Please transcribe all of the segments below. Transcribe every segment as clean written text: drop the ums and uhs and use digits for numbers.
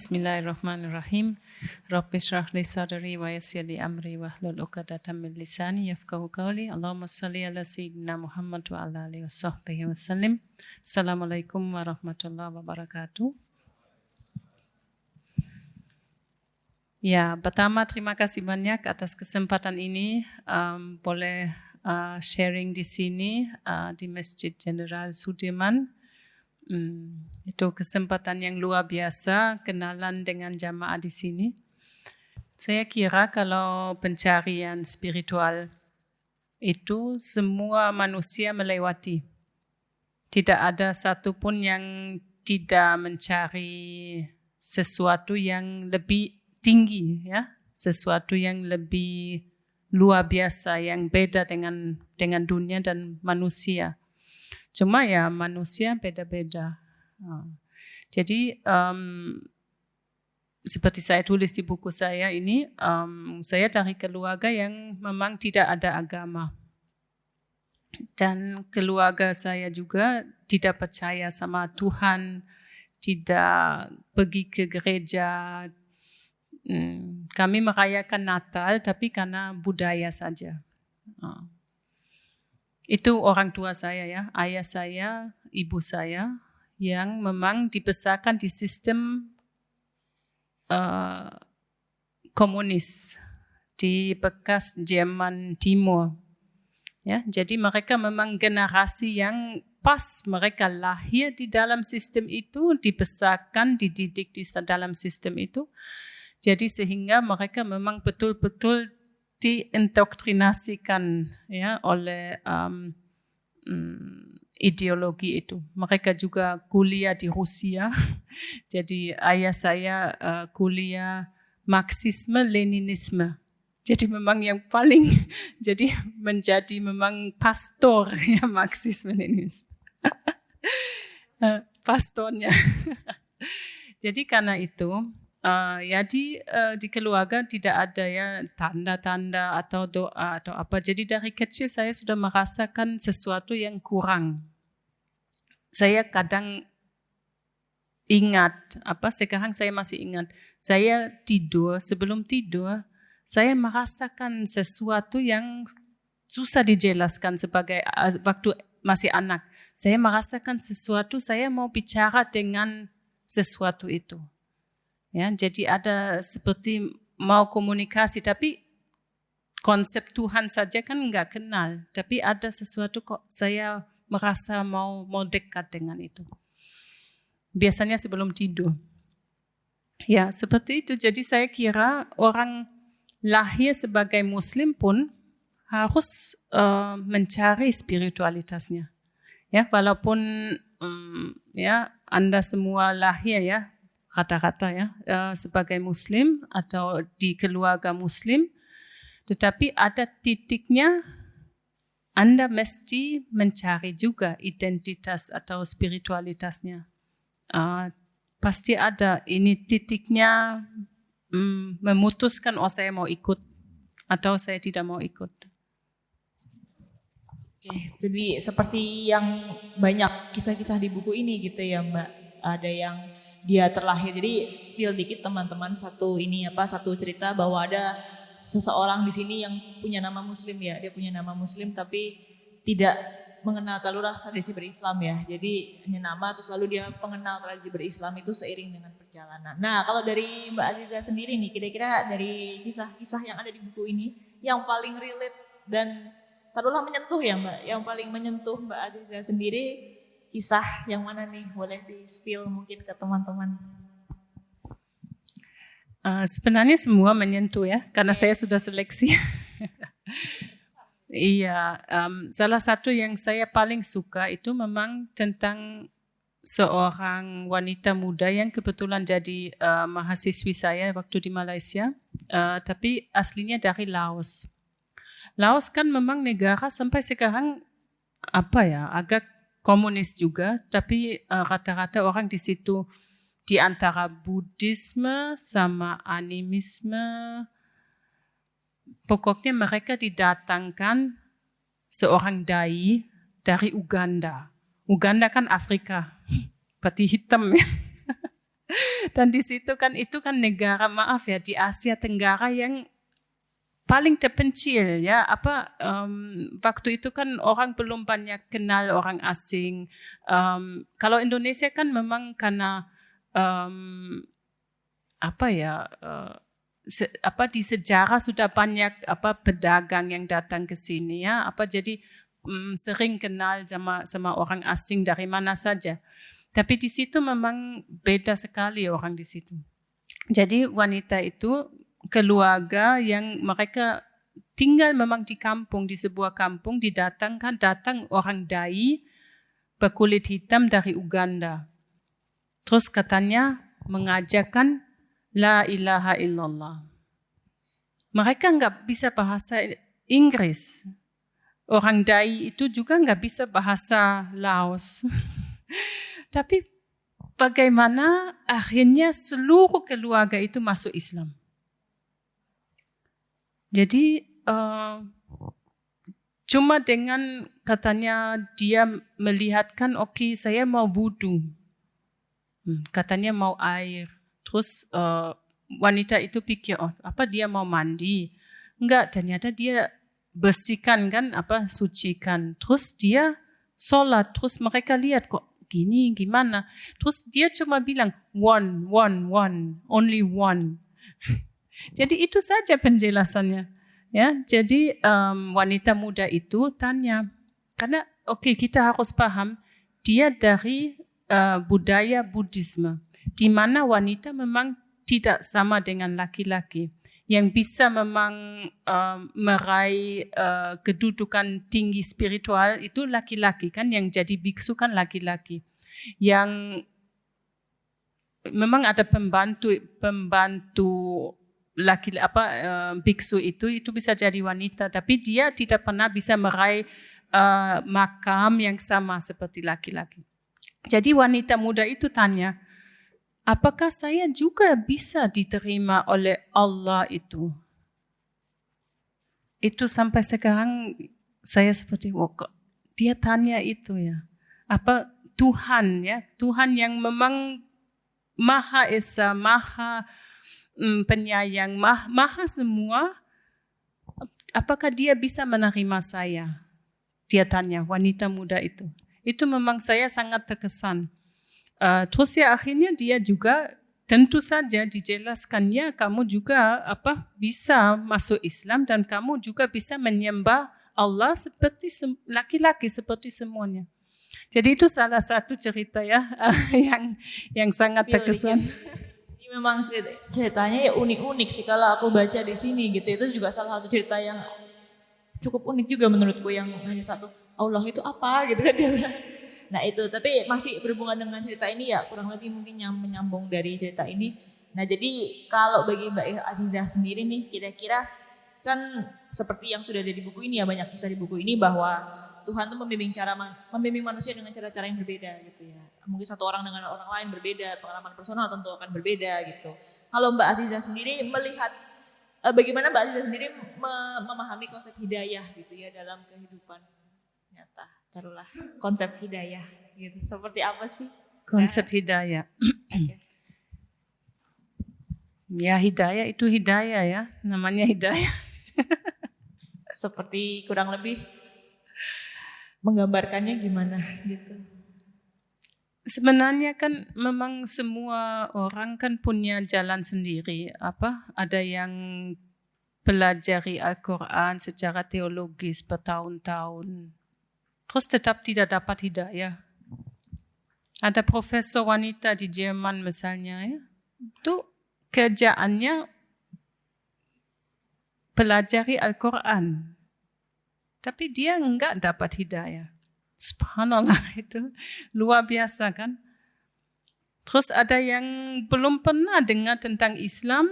Bismillahirrahmanirrahim. Rabbi shrah li sadri wa yassir li amri wahlul 'uqdatam min lisani yafqahu qawli. Allahumma shalli ala sayyidina Muhammad wa ala alihi washabbihi wasallim. Assalamualaikum warahmatullahi wabarakatuh. Ya, pertama terima kasih banyak atas kesempatan ini boleh sharing di sini di Masjid Jenderal Sudirman. Itu kesempatan yang luar biasa kenalan dengan jamaah di sini. Saya kira kalau pencarian spiritual itu semua manusia melewati. Tidak ada satupun yang tidak mencari sesuatu yang lebih tinggi, ya, sesuatu yang lebih luar biasa, yang beda dengan dunia dan manusia. Cuma ya manusia beda-beda. Jadi seperti saya tulis di buku saya ini, saya dari keluarga yang memang tidak ada agama. Dan keluarga saya juga tidak percaya sama Tuhan, tidak pergi ke gereja. Kami merayakan Natal tapi karena budaya saja. Itu orang tua saya, ya, ayah saya, ibu saya, yang memang dibesarkan di sistem komunis di bekas Jerman Timur. Ya, jadi mereka memang generasi yang pas mereka lahir di dalam sistem itu, dibesarkan, dididik di dalam sistem itu. Jadi sehingga mereka memang betul-betul diindoktrinasikan, ya, oleh ideologi itu. Mereka juga kuliah di Rusia. Jadi ayah saya kuliah Marxisme-Leninisme. Jadi memang yang paling jadi menjadi memang pastor, ya, Marxisme-Leninisme. Pastornya. Jadi karena itu ya di keluarga tidak ada, ya, tanda-tanda atau doa atau apa. Jadi dari kecil saya sudah merasakan sesuatu yang kurang. Saya kadang ingat, sekarang saya masih ingat, saya tidur, sebelum tidur saya merasakan sesuatu yang susah dijelaskan sebagai waktu masih anak. Saya merasakan sesuatu, saya mau bicara dengan sesuatu itu. Ya, jadi ada seperti mau komunikasi, tapi konsep Tuhan saja kan enggak kenal. Tapi ada sesuatu kok saya merasa mau dekat dengan itu. Biasanya sebelum tidur. Ya, seperti itu. Jadi saya kira orang lahir sebagai Muslim pun harus mencari spiritualitasnya. Ya, walaupun ya Anda semua lahir, ya, rata-rata, ya, sebagai Muslim atau di keluarga Muslim, tetapi ada titiknya Anda mesti mencari juga identitas atau spiritualitasnya. Pasti ada ini titiknya, memutuskan, saya mau ikut atau saya tidak mau ikut. Oke, jadi seperti yang banyak kisah-kisah di buku ini gitu ya, Mbak. Ada yang dia terlahir, jadi spill dikit teman-teman, satu cerita bahwa ada seseorang di sini yang punya nama Muslim, ya, dia punya nama Muslim tapi tidak mengenal tradisi berislam, ya, jadi hanya nama, terus lalu dia mengenal tradisi berislam itu seiring dengan perjalanan. Nah, kalau dari Mbak Aziza sendiri nih, kira-kira dari kisah-kisah yang ada di buku ini yang paling relate dan menyentuh, ya, Mbak, yang paling menyentuh Mbak Aziza sendiri, kisah yang mana nih? Boleh di-spill mungkin ke teman-teman. Sebenarnya semua menyentuh, ya, karena saya sudah seleksi. Iya, salah satu yang saya paling suka itu memang tentang seorang wanita muda yang kebetulan jadi mahasiswi saya waktu di Malaysia, tapi aslinya dari Laos. Laos kan memang negara sampai sekarang agak komunis juga, tapi rata-rata orang di situ di antara Buddhisme sama animisme. Pokoknya mereka didatangkan seorang dai dari Uganda. Uganda kan Afrika, berarti hitam, ya. Dan di situ kan itu kan negara, maaf ya, di Asia Tenggara yang paling terpencil ya. Waktu itu kan orang belum banyak kenal orang asing. Kalau Indonesia kan memang karena di sejarah sudah banyak pedagang yang datang ke sini ya. Jadi sering kenal sama orang asing dari mana saja. Tapi di situ memang beda sekali orang di situ. Jadi wanita itu keluarga yang mereka tinggal memang di kampung, di sebuah kampung, datang orang dai berkulit hitam dari Uganda. Terus katanya mengajarkan la ilaha illallah. Mereka nggak bisa bahasa Inggris. Orang dai itu juga nggak bisa bahasa Laos. Tapi bagaimana akhirnya seluruh keluarga itu masuk Islam. Jadi cuma dengan katanya dia melihatkan oke, saya mau wudu. Katanya mau air. Terus wanita itu pikir dia mau mandi. Enggak, ternyata dia bersihkan kan sucikan. Terus dia sholat. Terus mereka lihat kok gini gimana. Terus dia cuma bilang one, only one. Jadi itu saja penjelasannya. Ya, jadi wanita muda itu tanya, karena kita harus paham dia dari budaya Buddhisme, di mana wanita memang tidak sama dengan laki-laki. Yang bisa memang meraih kedudukan tinggi spiritual itu laki-laki kan, yang jadi biksu kan laki-laki. Yang memang ada pembantu biksu itu bisa jadi wanita, tapi dia tidak pernah bisa meraih makam yang sama seperti laki-laki. Jadi wanita muda itu tanya, apakah saya juga bisa diterima oleh Allah itu? Itu sampai sekarang saya seperti, kok dia tanya itu ya. Apa Tuhan ya, Tuhan yang memang Maha Esa, Maha penyayang, Maha semua, apakah dia bisa menerima saya? Dia tanya wanita muda itu. Itu memang saya sangat terkesan. Terus ya akhirnya dia juga tentu saja dijelaskannya kamu juga bisa masuk Islam dan kamu juga bisa menyembah Allah seperti laki-laki seperti semuanya. Jadi itu salah satu cerita ya yang sangat terkesan. Ini memang ceritanya ya unik-unik sih kalau aku baca di sini gitu. Itu juga salah satu cerita yang cukup unik juga menurutku, yang hanya satu, Allah itu apa gitu kan dia. Nah itu, tapi masih berhubungan dengan cerita ini ya, kurang lebih mungkin yang menyambung dari cerita ini. Nah jadi kalau bagi Mbak Azizah sendiri nih, kira-kira kan seperti yang sudah ada di buku ini ya, banyak kisah di buku ini bahwa Tuhan tuh membimbing manusia dengan cara-cara yang berbeda gitu ya. Mungkin satu orang dengan orang lain berbeda, pengalaman personal tentu akan berbeda gitu. Kalau Mbak Azizah sendiri melihat bagaimana Mbak Azizah sendiri memahami konsep hidayah gitu ya dalam kehidupan nyata? Taruhlah konsep hidayah gitu. Seperti apa sih? Konsep hidayah. Ya hidayah itu hidayah ya, namanya hidayah. Seperti kurang lebih menggambarkannya gimana gitu. Sebenarnya kan memang semua orang kan punya jalan sendiri. Ada yang pelajari Al-Quran secara teologis bertahun-tahun, terus tetap tidak dapat hidayah. Ada profesor wanita di Jerman misalnya ya, itu kerjaannya pelajari Al-Quran, tapi dia enggak dapat hidayah. Subhanallah, itu luar biasa kan. Terus ada yang belum pernah dengar tentang Islam,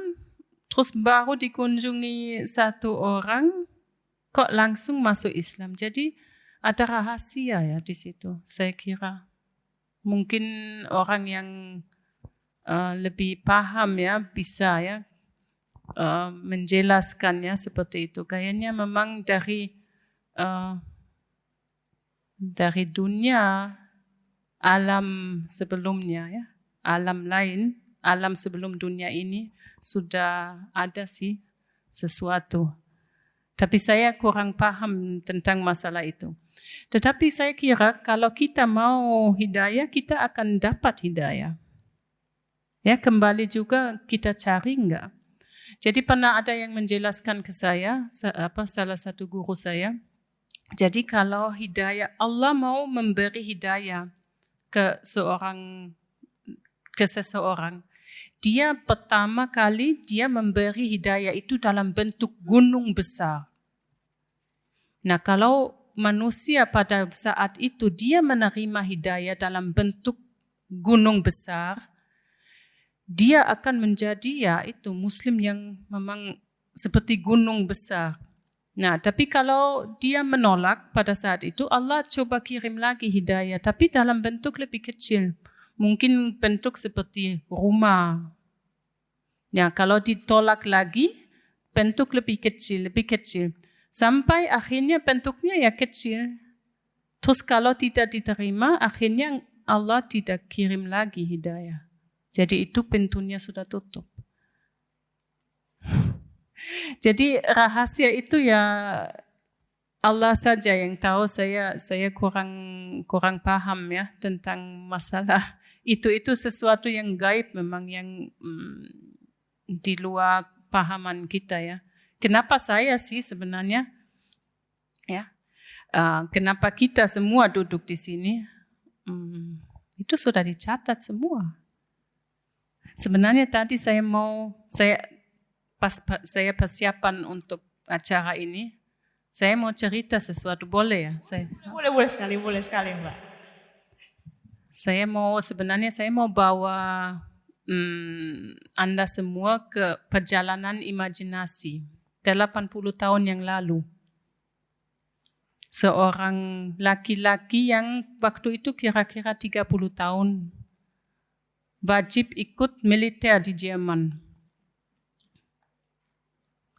terus baru dikunjungi satu orang, kok langsung masuk Islam. Jadi ada rahasia ya di situ, saya kira. Mungkin orang yang lebih paham ya bisa ya menjelaskannya seperti itu. Kayaknya memang dari dunia alam sebelumnya ya, alam lain, alam sebelum dunia ini sudah ada sih sesuatu. Tapi saya kurang paham tentang masalah itu. Tetapi saya kira kalau kita mau hidayah, kita akan dapat hidayah. Ya, kembali juga kita cari enggak. Jadi pernah ada yang menjelaskan ke saya, salah satu guru saya. Jadi kalau hidayah, Allah mau memberi hidayah ke seseorang. Dia pertama kali dia memberi hidayah itu dalam bentuk gunung besar. Nah, kalau manusia pada saat itu dia menerima hidayah dalam bentuk gunung besar, dia akan menjadi muslim yang memang seperti gunung besar. Nah, tapi kalau dia menolak pada saat itu, Allah coba kirim lagi hidayah, tapi dalam bentuk lebih kecil. Mungkin bentuk seperti rumah. Ya, kalau ditolak lagi, bentuk lebih kecil. Sampai akhirnya bentuknya kecil. Terus kalau tidak diterima, akhirnya Allah tidak kirim lagi hidayah. Jadi itu pintunya sudah tutup. Jadi rahasia itu Allah saja yang tahu. Saya kurang paham tentang masalah itu sesuatu yang gaib memang, yang di luar pahaman kita ya. Kenapa saya sih sebenarnya kenapa kita semua duduk di sini itu sudah dicatat semua. Sebenarnya tadi saya persiapan untuk acara ini, saya mau cerita sesuatu, boleh ya? Boleh sekali Mbak. Saya mau bawa Anda semua ke perjalanan imajinasi 80 tahun yang lalu. Seorang laki-laki yang waktu itu kira-kira 30 tahun wajib ikut militer di Jerman.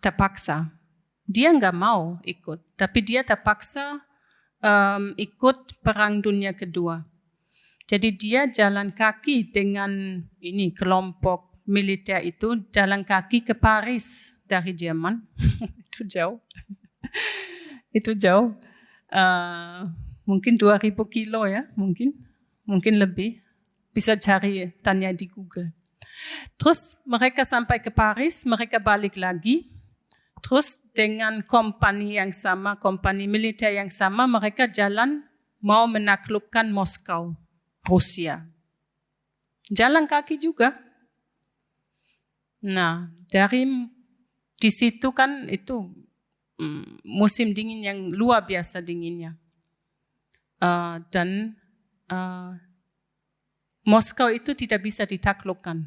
Terpaksa. Dia nggak mau ikut, tapi dia terpaksa ikut Perang Dunia Kedua. Jadi dia jalan kaki dengan kelompok militer itu, jalan kaki ke Paris dari Jerman. Itu jauh. Itu jauh. Mungkin 2000 kilo ya, mungkin lebih. Bisa tanya di Google. Terus mereka sampai ke Paris, mereka balik lagi. Terus dengan kompani militer yang sama, mereka jalan mau menaklukkan Moskow, Rusia. Jalan kaki juga. Nah, di situ kan itu musim dingin yang luar biasa dinginnya. Dan Moskow itu tidak bisa ditaklukkan.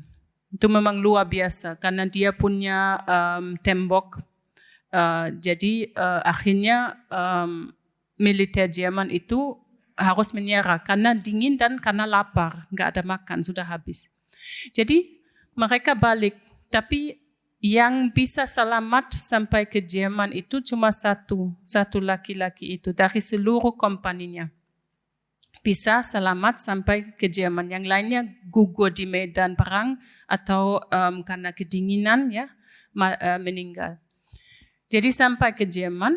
Itu memang luar biasa karena dia punya tembok. Jadi akhirnya militer Jerman itu harus menyerah karena dingin dan karena lapar, nggak ada makan, sudah habis. Jadi mereka balik, tapi yang bisa selamat sampai ke Jerman itu cuma satu laki-laki itu dari seluruh kompaninya. Bisa selamat sampai ke Jerman. Yang lainnya gugur di medan perang atau karena kedinginan meninggal. Jadi sampai ke Jerman,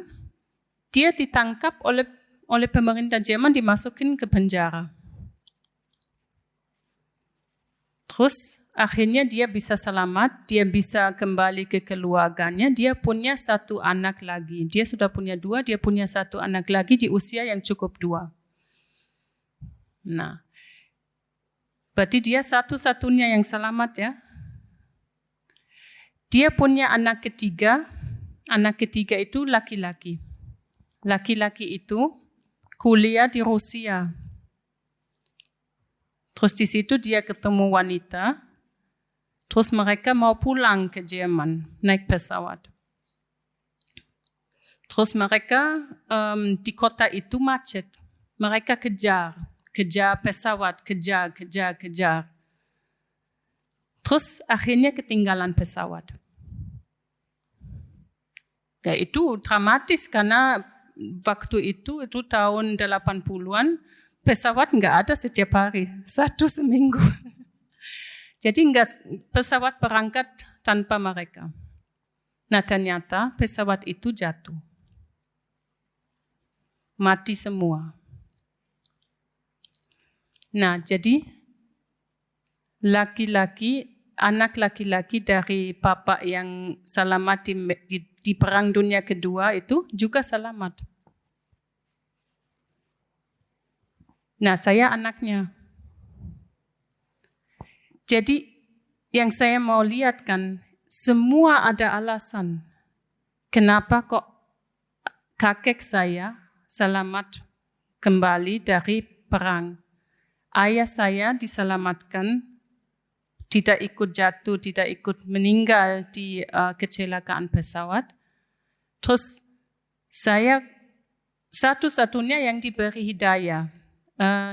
dia ditangkap oleh pemerintah Jerman, dimasukin ke penjara. Terus akhirnya dia bisa selamat, dia bisa kembali ke keluarganya, dia punya 1 anak lagi. Dia sudah punya 2, dia punya 1 anak lagi di usia yang cukup 2. Nah, berarti dia satu-satunya yang selamat ya. Dia punya anak ketiga itu laki-laki. Laki-laki itu kuliah di Rusia. Terus di situ dia ketemu wanita, terus mereka mau pulang ke Jerman, naik pesawat. Terus mereka di kota itu macet, mereka kejar pesawat, kejar. Terus akhirnya ketinggalan pesawat. Ya, itu dramatis karena waktu itu tahun 80-an, pesawat nggak ada setiap hari, 1 seminggu. Jadi pesawat berangkat tanpa mereka. Nah ternyata pesawat itu jatuh. Mati semua. Nah jadi anak laki-laki dari papa yang selamat di Perang Dunia Kedua itu juga selamat. Nah saya anaknya. Jadi yang saya mau lihat kan, semua ada alasan. Kenapa kok kakek saya selamat kembali dari perang. Ayah saya diselamatkan, tidak ikut jatuh, tidak ikut meninggal di kecelakaan pesawat. Terus saya satu-satunya yang diberi hidayah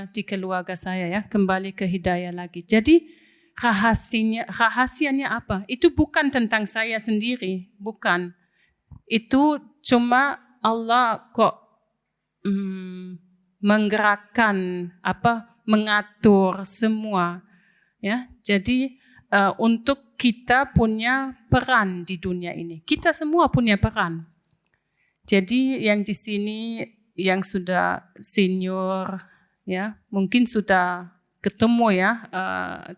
di keluarga saya ya, kembali ke hidayah lagi. Jadi rahasianya apa? Itu bukan tentang saya sendiri, bukan. Itu cuma Allah kok menggerakkan mengatur semua ya. Jadi untuk kita punya peran di dunia ini. Kita semua punya peran. Jadi yang di sini yang sudah senior ya, mungkin sudah ketemu ya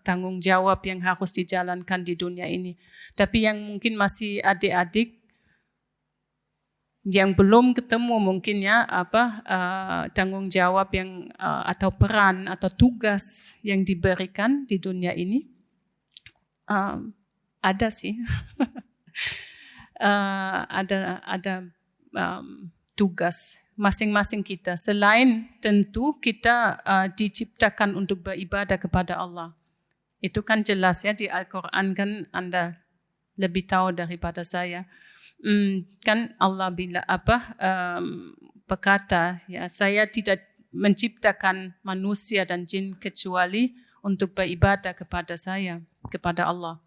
tanggung jawab yang harus dijalankan di dunia ini. Tapi yang mungkin masih adik-adik yang belum ketemu mungkin ya tanggung jawab yang atau peran atau tugas yang diberikan di dunia ini ada sih ada tugas masing-masing kita. Selain tentu kita diciptakan untuk beribadah kepada Allah. Itu kan jelas ya di Al-Quran kan Anda lebih tahu daripada saya. Kan Allah berkata ya, saya tidak menciptakan manusia dan jin kecuali untuk beribadah kepada saya, kepada Allah.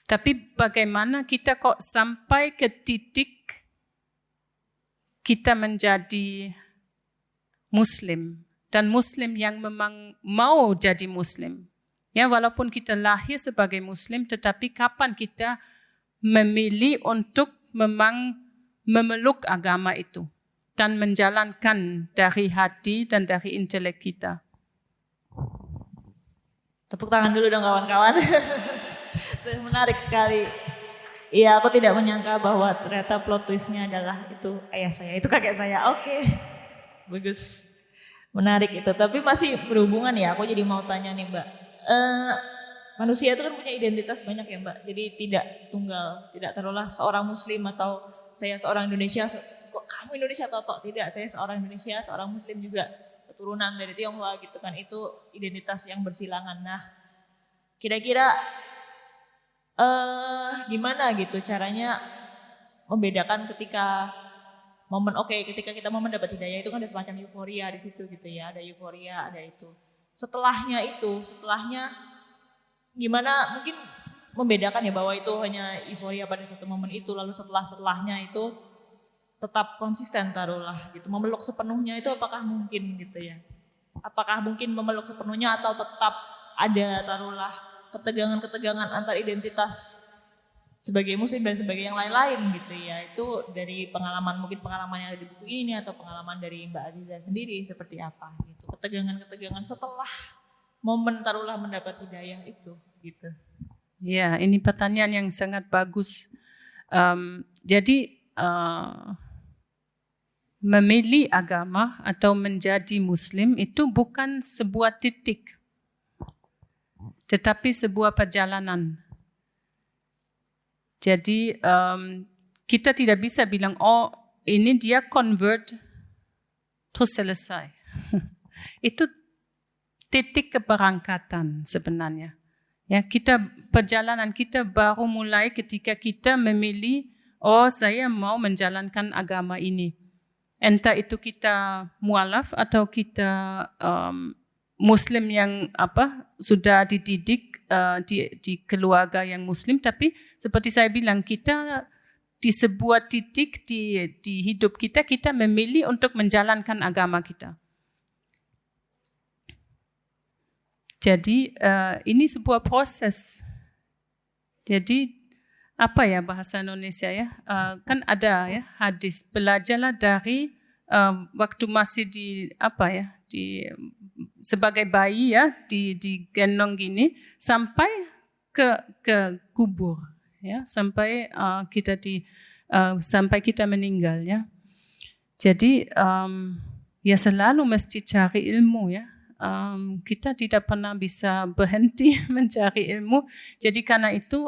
Tapi bagaimana kita kok sampai ke titik kita menjadi Muslim dan Muslim yang memang mau jadi Muslim. Ya, walaupun kita lahir sebagai Muslim, tetapi kapan kita memilih untuk memang memeluk agama itu dan menjalankan dari hati dan dari intelek kita. Tepuk tangan dulu dong kawan-kawan. Menarik sekali. Iya, aku tidak menyangka bahwa ternyata plot twistnya adalah itu ayah saya, itu kakek saya. Oke, bagus. Menarik itu. Tapi masih berhubungan ya, aku jadi mau tanya nih Mbak. Manusia itu kan punya identitas banyak ya Mbak. Jadi tidak tunggal, tidak taruhlah seorang Muslim atau saya seorang Indonesia. Kok kamu Indonesia atau tidak? Saya seorang Indonesia, seorang Muslim juga keturunan dari Tionghoa gitu kan. Itu identitas yang bersilangan. Nah, kira-kira gimana gitu caranya membedakan ketika ketika kita momen dapat hidayah itu kan ada semacam euforia di situ gitu ya, ada euforia, ada itu. Setelahnya gimana mungkin membedakan ya bahwa itu hanya euforia pada satu momen itu, lalu setelahnya itu tetap konsisten taruhlah gitu, memeluk sepenuhnya itu apakah mungkin gitu ya? Apakah mungkin memeluk sepenuhnya atau tetap ada taruhlah ketegangan-ketegangan antar identitas sebagai Muslim dan sebagai yang lain-lain gitu ya. Itu dari mungkin pengalaman yang ada di buku ini atau pengalaman dari Mbak Aziza sendiri seperti apa gitu. Ketegangan-ketegangan setelah momen taruhlah mendapat hidayah itu gitu. Ya, ini pertanyaan yang sangat bagus. Jadi memilih agama atau menjadi Muslim itu bukan sebuah titik, tetapi sebuah perjalanan. Jadi kita tidak bisa bilang, oh ini dia convert terus selesai. Itu titik keberangkatan sebenarnya. Ya, perjalanan kita baru mulai ketika kita memilih, oh saya mau menjalankan agama ini. Entah itu kita mualaf atau kita Muslim yang sudah dididik di keluarga yang Muslim, tapi seperti saya bilang kita di sebuah titik di hidup kita memilih untuk menjalankan agama kita. Jadi ini sebuah proses. Jadi apa ya bahasa Indonesia ya? Kan ada ya hadis, belajarlah dari waktu masih di apa ya, di sebagai bayi ya, digendong gini sampai ke kubur ya, sampai sampai kita meninggal ya. Jadi ya selalu mesti cari ilmu ya. Kita tidak pernah bisa berhenti mencari ilmu. Jadi karena itu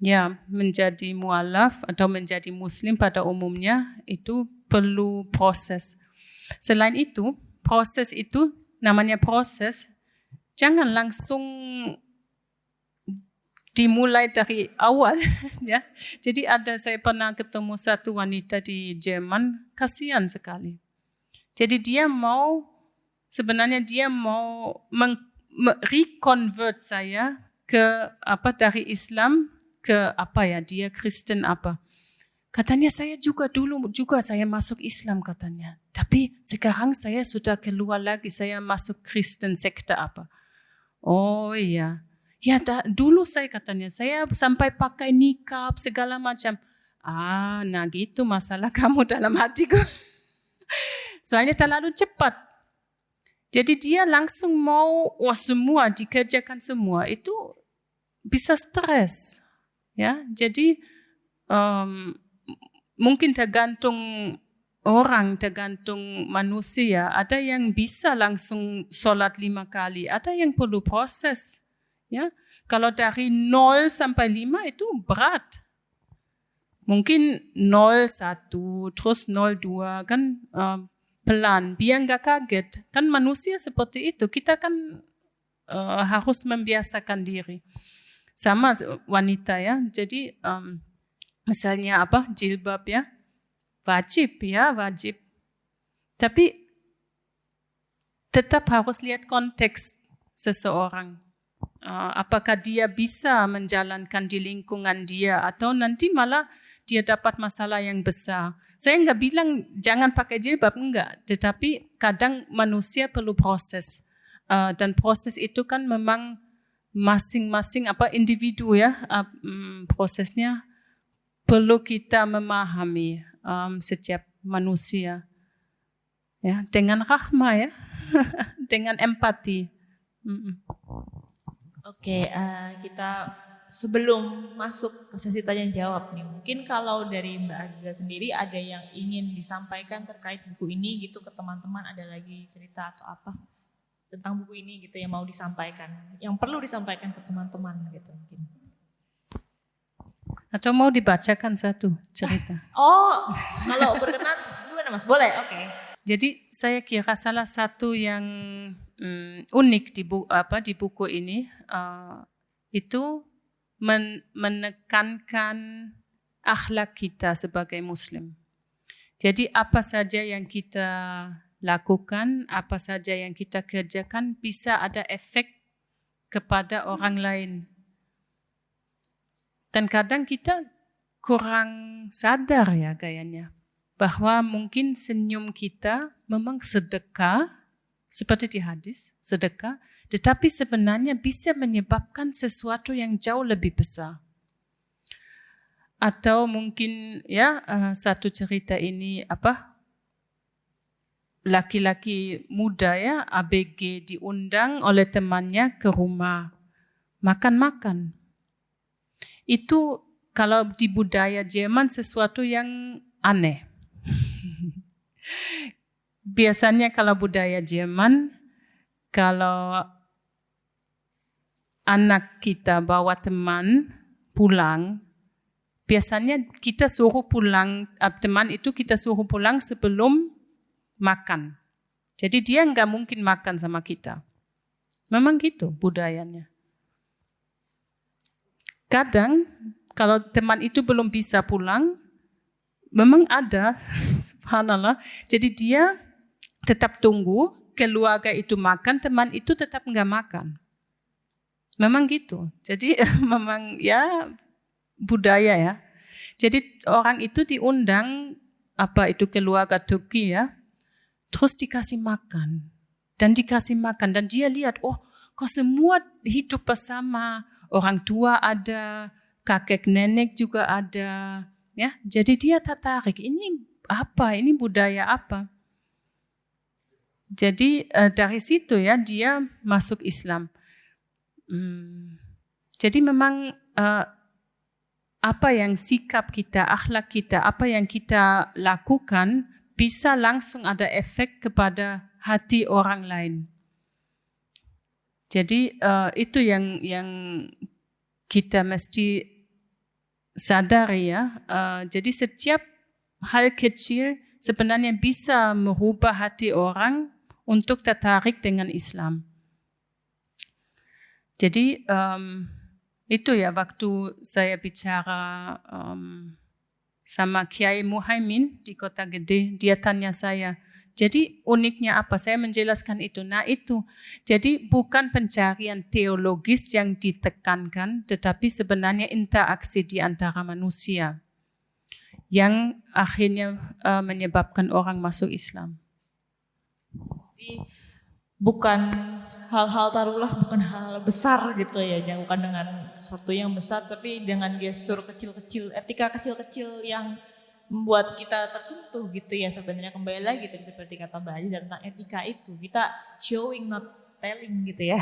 ya menjadi mualaf atau menjadi muslim pada umumnya itu perlu proses. Selain itu, proses itu namanya proses, jangan langsung dimulai dari awal ya. Jadi saya pernah ketemu satu wanita di Jerman, kasihan sekali. Jadi sebenarnya dia mau reconvert saya ke dari Islam ke dia Kristen apa. Katanya saya dulu saya masuk Islam katanya. Tapi sekarang saya sudah keluar lagi, saya masuk Kristen sekte apa. Oh iya. Ya dulu katanya saya sampai pakai nikab segala macam. Nah gitu masalah kamu dalam hatiku. Soalnya terlalu cepat. Jadi dia langsung mau semua dikerjakan semua, itu bisa stres. Ya, jadi mungkin tergantung orang, tergantung manusia. Ada yang bisa langsung sholat 5 kali, ada yang perlu proses. Ya, kalau dari 0 sampai 5 itu berat. Mungkin 0,1 terus 0,2 kan pelan, biar nggak kaget. Kan manusia seperti itu. Kita kan harus membiasakan diri. Sama wanita ya. Jadi misalnya jilbab ya, wajib. Tapi tetap harus lihat konteks seseorang. Apakah dia bisa menjalankan di lingkungan dia atau nanti malah dia dapat masalah yang besar. Saya nggak bilang jangan pakai jilbab, enggak. Tetapi kadang manusia perlu proses. Dan proses itu kan memang masing-masing individu ya, prosesnya perlu kita memahami setiap manusia ya, dengan rahmah ya, dengan empati. Oke, kita sebelum masuk ke sesi tanya jawab nih, mungkin kalau dari Mbak Aziza sendiri ada yang ingin disampaikan terkait buku ini gitu ke teman-teman, ada lagi cerita atau apa tentang buku ini gitu yang mau disampaikan, yang perlu disampaikan ke teman-teman gitu mungkin. Atau mau dibacakan satu cerita? Oh, kalau berkenan gimana Mas? Boleh, oke. Jadi saya kira salah satu yang unik di buku ini itu menekankan akhlak kita sebagai Muslim. Jadi apa saja yang kita lakukan, apa saja yang kita kerjakan bisa ada efek kepada orang lain. Dan kadang kita kurang sadar ya kayaknya bahwa mungkin senyum kita memang sedekah, seperti di hadis, sedekah, tetapi sebenarnya bisa menyebabkan sesuatu yang jauh lebih besar. Atau mungkin ya satu cerita ini laki-laki muda ya, ABG diundang oleh temannya ke rumah makan-makan. Itu kalau di budaya Jerman sesuatu yang aneh. Biasanya kalau budaya Jerman, kalau anak kita bawa teman pulang, biasanya kita suruh pulang, teman itu kita suruh pulang sebelum makan. Jadi dia nggak mungkin makan sama kita. Memang gitu budayanya. Kadang kalau teman itu belum bisa pulang, memang ada, subhanallah. Jadi dia tetap tunggu, keluarga itu makan, teman itu tetap nggak makan. Memang gitu. Jadi memang ya budaya ya. Jadi orang itu diundang, itu keluarga Turki ya, terus dikasih makan. dan dikasih makan dan dia lihat, oh kok semua hidup bersama, orang tua ada, kakek nenek juga ada, ya. Jadi dia tertarik, ini apa? Ini budaya apa? Jadi dari situ ya dia masuk Islam. Jadi memang apa yang sikap kita, akhlak kita, apa yang kita lakukan bisa langsung ada efek kepada hati orang lain. Jadi itu yang kita mesti sadari ya. Jadi setiap hal kecil sebenarnya bisa merubah hati orang untuk tertarik dengan Islam. Jadi itu ya waktu saya bicara sama Kiai Muhaimin di Kota Gede, dia tanya saya, jadi uniknya apa? Saya menjelaskan itu. Nah itu, jadi bukan pencarian teologis yang ditekankan, tetapi sebenarnya interaksi di antara manusia yang akhirnya menyebabkan orang masuk Islam. Jadi bukan hal-hal taruhlah bukan hal besar gitu ya, bukan dengan sesuatu yang besar, tapi dengan gestur kecil-kecil, etika kecil-kecil yang membuat kita tersentuh gitu ya. Sebenarnya kembali lagi gitu, seperti kata Mbak Aziz tentang etika itu, kita showing not telling gitu ya.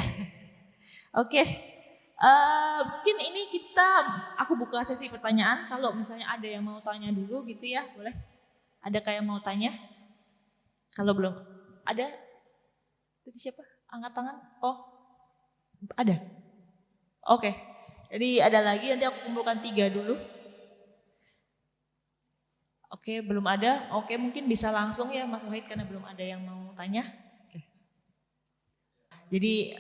Oke. Mungkin ini aku buka sesi pertanyaan. Kalau misalnya ada yang mau tanya dulu gitu ya, boleh. Ada kayak mau tanya? Kalau belum ada, itu siapa? Angkat tangan. Oh, ada. Oke. Jadi ada lagi, nanti aku kumpulkan 3 dulu. Oke, belum ada. Oke, mungkin bisa langsung ya Mas Wahid karena belum ada yang mau tanya. Oke. Jadi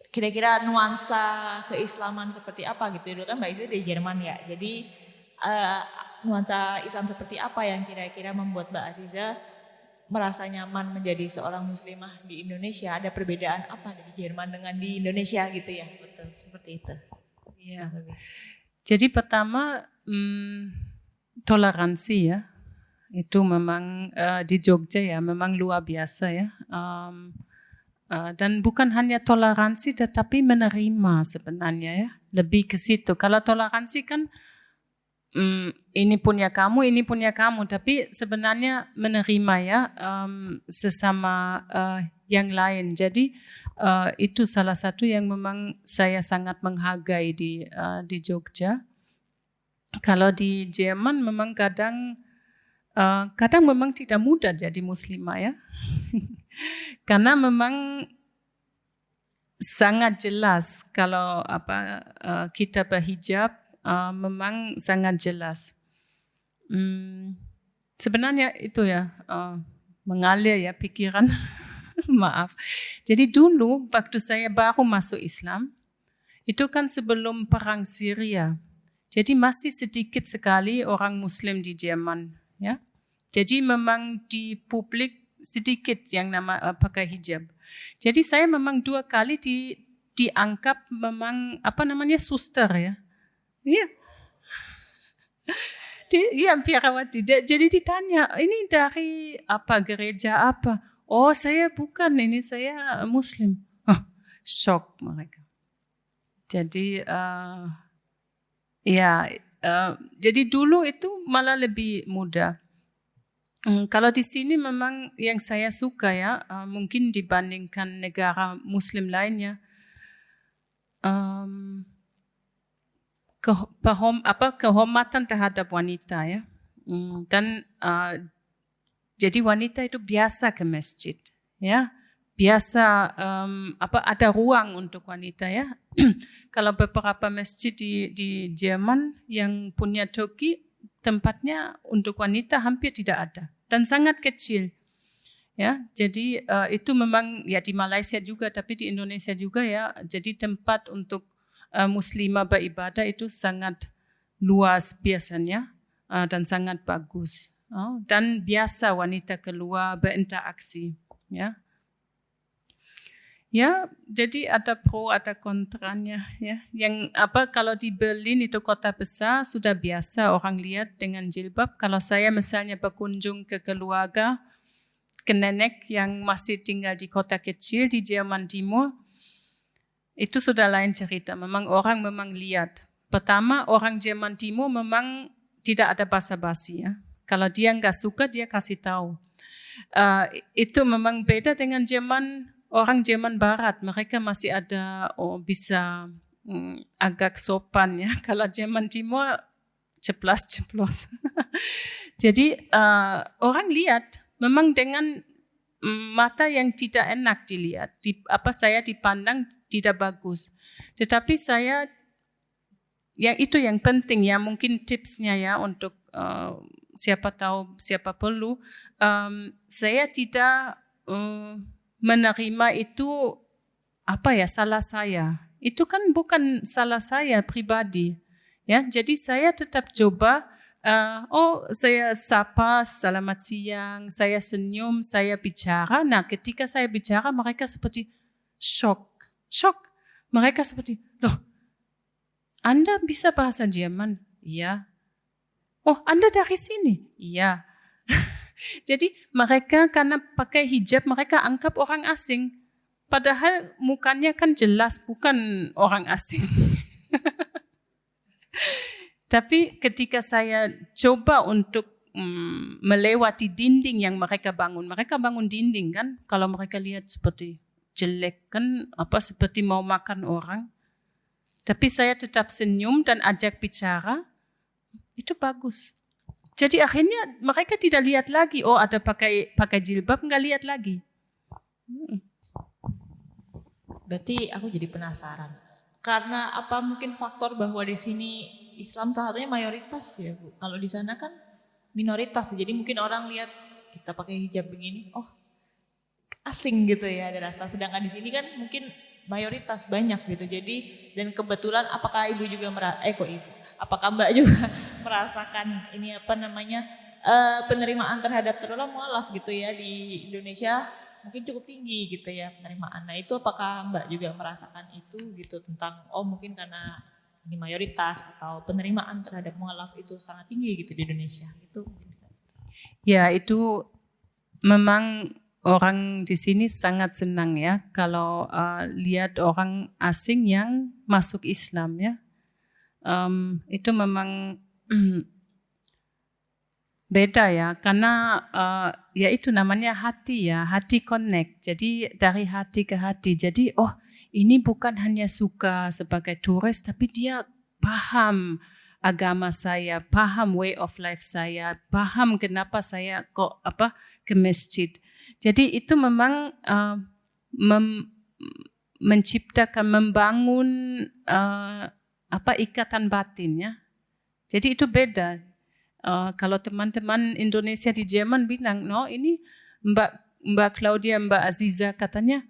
kira-kira nuansa keislaman seperti apa gitu. Dulu kan Mbak Iza dari Jerman ya. Jadi nuansa Islam seperti apa yang kira-kira membuat Mbak Aziza merasa nyaman menjadi seorang muslimah di Indonesia? Ada perbedaan apa dari Jerman dengan di Indonesia gitu ya? Betul, seperti itu. Iya. Jadi pertama toleransi ya. Itu memang di Jogja ya memang luar biasa ya. Dan bukan hanya toleransi tetapi menerima sebenarnya ya. Lebih ke situ. Kalau toleransi kan ini punya kamu, tapi sebenarnya menerima ya sesama yang lain. Jadi itu salah satu yang memang saya sangat menghargai di Jogja. Kalau di Jerman memang kadang memang tidak mudah jadi muslimah ya, karena memang sangat jelas kalau kita berhijab. Memang sangat jelas. Sebenarnya itu ya mengalir ya pikiran. Maaf. Jadi dulu waktu saya baru masuk Islam, itu kan sebelum perang Syria. Jadi masih sedikit sekali orang Muslim di Jerman. Ya. Jadi memang di publik sedikit yang pakai hijab. Jadi saya memang 2 kali dianggap memang suster ya. Iya. Iya, biarawati. Jadi ditanya, ini dari apa gereja apa? Oh, saya bukan, ini saya Muslim. Shock mereka. Jadi jadi dulu itu malah lebih mudah. Kalau di sini memang yang saya suka ya, mungkin dibandingkan negara Muslim lainnya. Kehormatan terhadap wanita ya, dan jadi wanita itu biasa ke masjid ya, biasa ada ruang untuk wanita ya. Kalau beberapa masjid di Jerman yang punya toki, tempatnya untuk wanita hampir tidak ada dan sangat kecil ya. Jadi itu memang ya di Malaysia juga, tapi di Indonesia juga ya. Jadi tempat untuk muslimah beribadah itu sangat luas biasanya dan sangat bagus. Dan biasa wanita keluar berinteraksi. Ya, ya. Jadi ada pro ada kontranya. Ya, yang kalau di Berlin itu kota besar sudah biasa orang lihat dengan jilbab. Kalau saya misalnya berkunjung ke keluarga nenek yang masih tinggal di kota kecil di Jerman Timur, itu sudah lain cerita. Memang orang lihat. Pertama, orang Jerman Timur memang tidak ada basa-basi ya. Kalau dia nggak suka, dia kasih tahu. Itu memang beda dengan orang Jerman Barat. Mereka masih ada bisa agak sopan ya. Kalau Jerman Timur ceplas. Jadi orang lihat memang dengan mata yang tidak enak dilihat. Saya dipandang tidak bagus. Tetapi saya itu yang penting ya, mungkin tipsnya ya untuk siapa tahu, siapa perlu. Saya tidak menerima itu salah saya. Itu kan bukan salah saya pribadi. Ya, jadi saya tetap coba. Saya sapa, selamat siang, saya senyum, saya bicara. Nah, ketika saya bicara, mereka seperti shock. Mereka seperti, loh, Anda bisa bahasa Jerman? Iya. Oh, Anda dari sini? Iya. Jadi mereka karena pakai hijab, mereka anggap orang asing. Padahal mukanya kan jelas bukan orang asing. Tapi ketika saya coba untuk melewati dinding yang mereka bangun dinding kan, kalau mereka lihat seperti jelek kan, seperti mau makan orang. Tapi saya tetap senyum dan ajak bicara, itu bagus. Jadi akhirnya mereka tidak lihat lagi, ada pakai jilbab, nggak lihat lagi. Berarti aku jadi penasaran. Karena mungkin faktor bahwa di sini Islam salah satunya mayoritas ya Bu. Kalau di sana kan minoritas, jadi mungkin orang lihat kita pakai hijab begini, asing gitu ya ada rasa. Sedangkan di sini kan mungkin mayoritas banyak gitu. Jadi dan kebetulan apakah Ibu juga apakah Mbak juga merasakan ini penerimaan terhadap terutama mualaf gitu ya di Indonesia mungkin cukup tinggi gitu ya penerimaan. Nah itu apakah Mbak juga merasakan itu gitu tentang mungkin karena ini mayoritas atau penerimaan terhadap mualaf itu sangat tinggi gitu di Indonesia itu mungkin bisa. Ya itu memang orang di sini sangat senang ya kalau lihat orang asing yang masuk Islam ya. Itu memang beda ya karena ya itu namanya hati ya, hati connect. Jadi dari hati ke hati. Jadi ini bukan hanya suka sebagai turis, tapi dia paham agama saya, paham way of life saya, paham kenapa saya kok ke masjid. Jadi itu memang membangun ikatan batin ya. Jadi itu beda. Kalau teman-teman Indonesia di Jerman bilang, ini Mbak Claudia, Mbak Aziza katanya,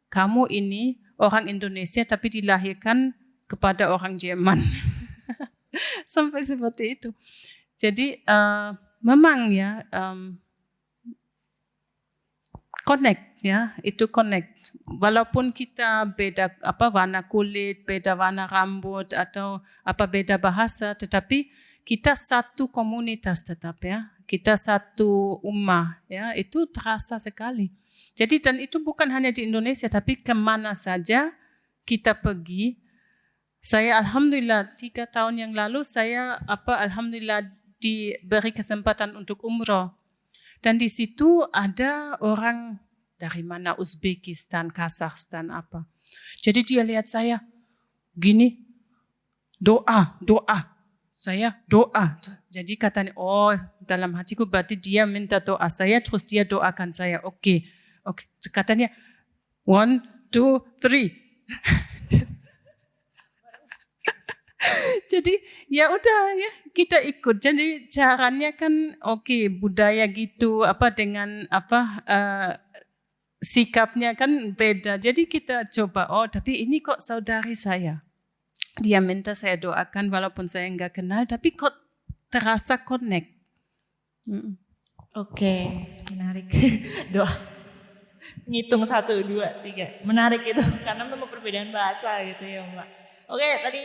kamu ini orang Indonesia tapi dilahirkan kepada orang Jerman. Sampai seperti itu. Jadi memang ya connect ya, itu connect. Walaupun kita beda warna kulit, beda warna rambut atau beda bahasa, tetapi kita satu komunitas tetap ya. Kita satu ummah ya, itu terasa sekali. Jadi dan itu bukan hanya di Indonesia, tapi kemana saja kita pergi. Saya alhamdulillah 3 tahun yang lalu saya alhamdulillah diberi kesempatan untuk umroh. Dan di situ ada orang dari mana, Uzbekistan, Kazakhstan Jadi dia lihat saya gini, doa. Saya doa. Jadi katanya, dalam hatiku berarti dia minta doa saya, terus dia doakan saya. Oke. Katanya 1, 2, 3. Jadi ya udah ya kita ikut. Jadi caranya kan budaya gitu dengan sikapnya kan beda. Jadi kita coba tapi ini kok saudari saya. Dia minta saya doakan walaupun saya enggak kenal, tapi kok terasa connect. Oke, menarik. Doa. Ngitung 1, 2, 3. Menarik itu karena memang perbedaan bahasa gitu ya Mbak. Oke, tadi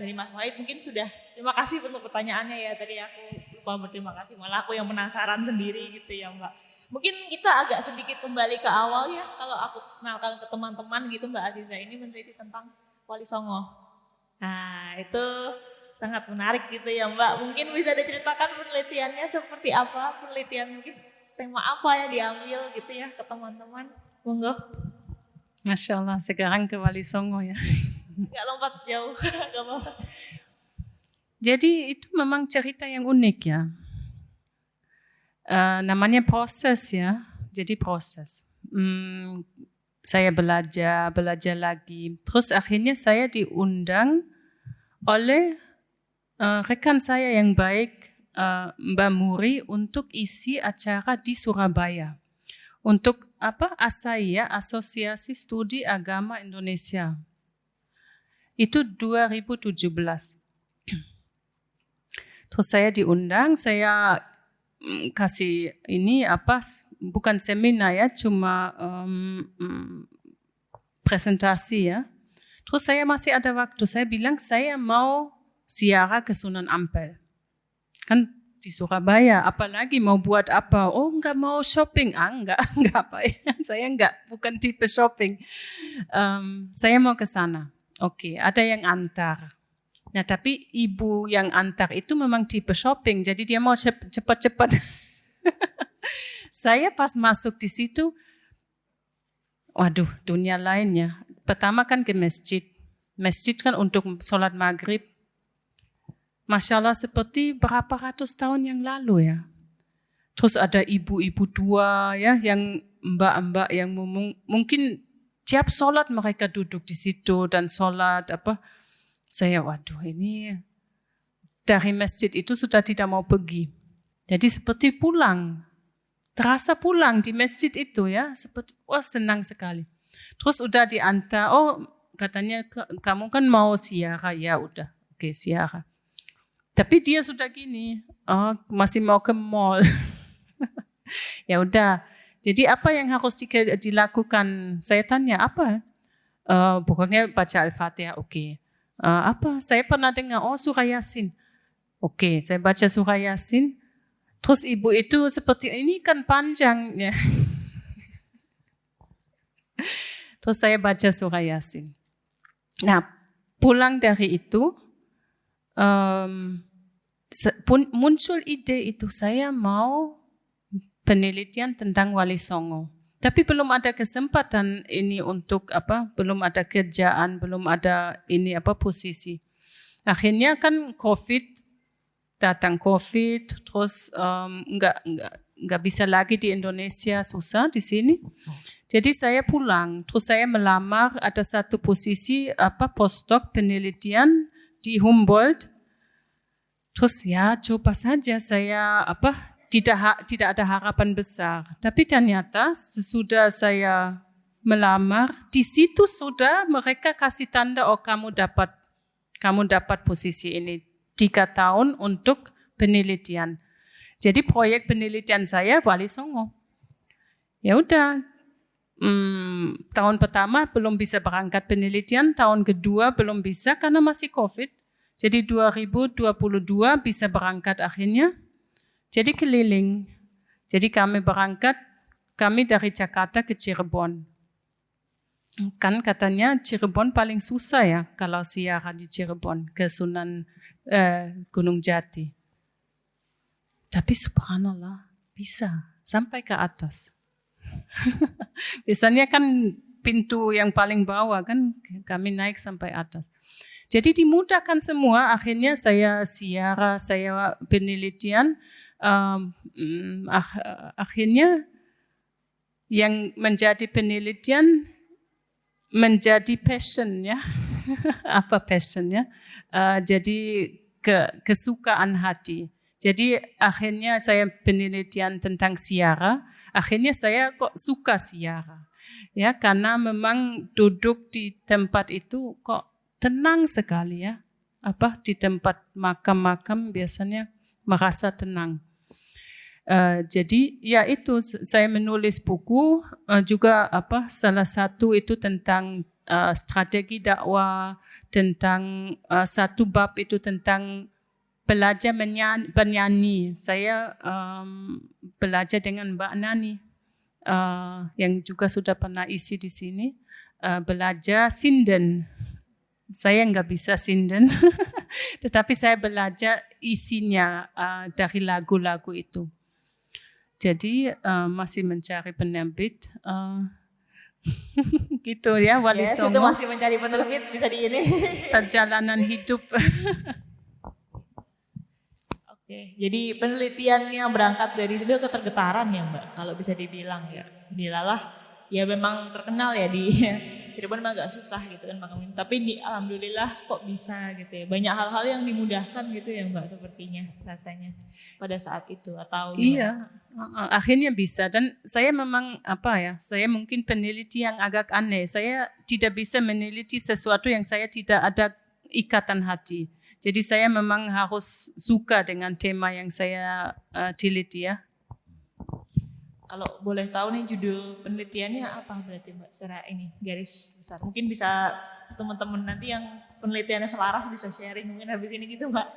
dari Mas Wahid mungkin sudah. Terima kasih untuk pertanyaannya ya. Tadi aku lupa berterima kasih, malah aku yang penasaran sendiri gitu ya Mbak. Mungkin kita agak sedikit kembali ke awal ya, kalau aku kenalkan ke teman-teman gitu, Mbak Aziza ini meneliti tentang Wali Songo. Nah itu sangat menarik gitu ya Mbak. Mungkin bisa diceritakan penelitiannya seperti apa, penelitian mungkin tema apa yang diambil gitu ya ke teman-teman. Monggo. Masya Allah, sekarang ke Wali Songo ya. Nggak lompat jauh, nggak apa-apa. Jadi itu memang cerita yang unik ya. Namanya proses ya, jadi proses. Saya belajar lagi. Terus akhirnya saya diundang oleh rekan saya yang baik, Mbak Muri, untuk isi acara di Surabaya. Untuk apa? ASAI ya, Asosiasi Studi Agama Indonesia. Itu 2017. Terus saya diundang, saya kasih ini apa, bukan seminar ya, cuma presentasi ya. Terus saya masih ada waktu, saya bilang saya mau ziarah ke Sunan Ampel. Kan di Surabaya, apalagi mau buat apa? Oh enggak mau shopping, enggak apa ya, saya bukan tipe shopping. Saya mau ke sana. Oke, ada yang antar. Nah, tapi ibu yang antar itu memang tipe shopping, jadi dia mau cepat-cepat. Saya pas masuk di situ, waduh, dunia lainnya. Pertama kan ke masjid. Masjid kan untuk sholat maghrib. Masya Allah seperti berapa ratus tahun yang lalu ya. Terus ada ibu-ibu dua ya, yang mbak-mbak yang mungkin tiap sholat mereka duduk di situ dan sholat apa. Saya waduh ini dari masjid itu sudah tidak mau pergi. Jadi seperti pulang. Terasa pulang di masjid itu ya. Seperti wah senang sekali. Terus udah diantar, oh katanya kamu kan mau ziarah. Ya udah, oke ziarah. Tapi dia sudah gini, oh masih mau ke mall. Ya udah. Jadi apa yang harus dilakukan? Saya tanya apa? Pokoknya baca Al-Fatihah, oke. Apa? Saya pernah dengar, oh surah Yasin. Oke, saya baca surah Yasin. Terus ibu itu seperti, ini kan panjang ya. Terus saya baca surah Yasin. Nah, pulang dari itu, muncul ide itu, saya mau penelitian tentang Wali Songo. Tapi belum ada kesempatan ini untuk apa? Belum ada kerjaan, belum ada ini apa posisi. Akhirnya kan datang COVID, terus nggak bisa lagi di Indonesia, susah di sini. Jadi saya pulang, terus saya melamar ada satu posisi apa postdoc penelitian di Humboldt. Terus ya coba saja saya apa? Tidak ada harapan besar. Tapi ternyata sesudah saya melamar, di situ sudah mereka kasih tanda, oh kamu dapat posisi ini 3 tahun untuk penelitian. Jadi proyek penelitian saya Wali Songo. Ya udah, tahun pertama belum bisa berangkat penelitian, tahun kedua belum bisa karena masih COVID. Jadi 2022 bisa berangkat akhirnya. Jadi keliling. Jadi kami dari Jakarta ke Cirebon. Kan katanya Cirebon paling susah ya kalau ziarah di Cirebon ke Gunung Jati. Tapi subhanallah bisa sampai ke atas. Biasanya kan pintu yang paling bawah kan kami naik sampai atas. Jadi dimudahkan semua, akhirnya saya ziarah, saya penelitian, akhirnya yang menjadi penelitian menjadi passion ya. Apa passionnya? Jadi kesukaan hati. Jadi akhirnya saya penelitian tentang ziarah, akhirnya saya kok suka ziarah. Ya, karena memang duduk di tempat itu kok tenang sekali ya. Apa di tempat makam-makam biasanya merasa tenang. Jadi ya itu saya menulis buku juga apa salah satu itu tentang strategi dakwah, tentang satu bab itu tentang belajar bernyanyi. Saya belajar dengan Mbak Nani yang juga sudah pernah isi di sini. Belajar sinden. Saya nggak bisa sinden, tetapi saya belajar isinya dari lagu-lagu itu. Jadi masih mencari penerbit, gitu ya, Wali Yes, Songo. itu masih mencari penerbit bisa di ini. Perjalanan hidup. Oke, jadi penelitiannya berangkat dari sebenarnya ketergetaran ya Mbak, kalau bisa dibilang ya. Dilalah, ya memang terkenal ya di Cirebon memang agak susah gitu kan makam ini. Tapi alhamdulillah kok bisa gitu ya. Banyak hal-hal yang dimudahkan gitu ya Mbak sepertinya rasanya pada saat itu atau Iya, akhirnya bisa. Dan saya memang saya mungkin peneliti yang agak aneh. Saya tidak bisa meneliti sesuatu yang saya tidak ada ikatan hati. Jadi saya memang harus suka dengan tema yang saya teliti ya. Kalau boleh tahu nih judul penelitiannya apa berarti Mbak secara ini garis besar. Mungkin bisa teman-teman nanti yang penelitiannya selaras bisa sharing mungkin habis ini gitu Mbak.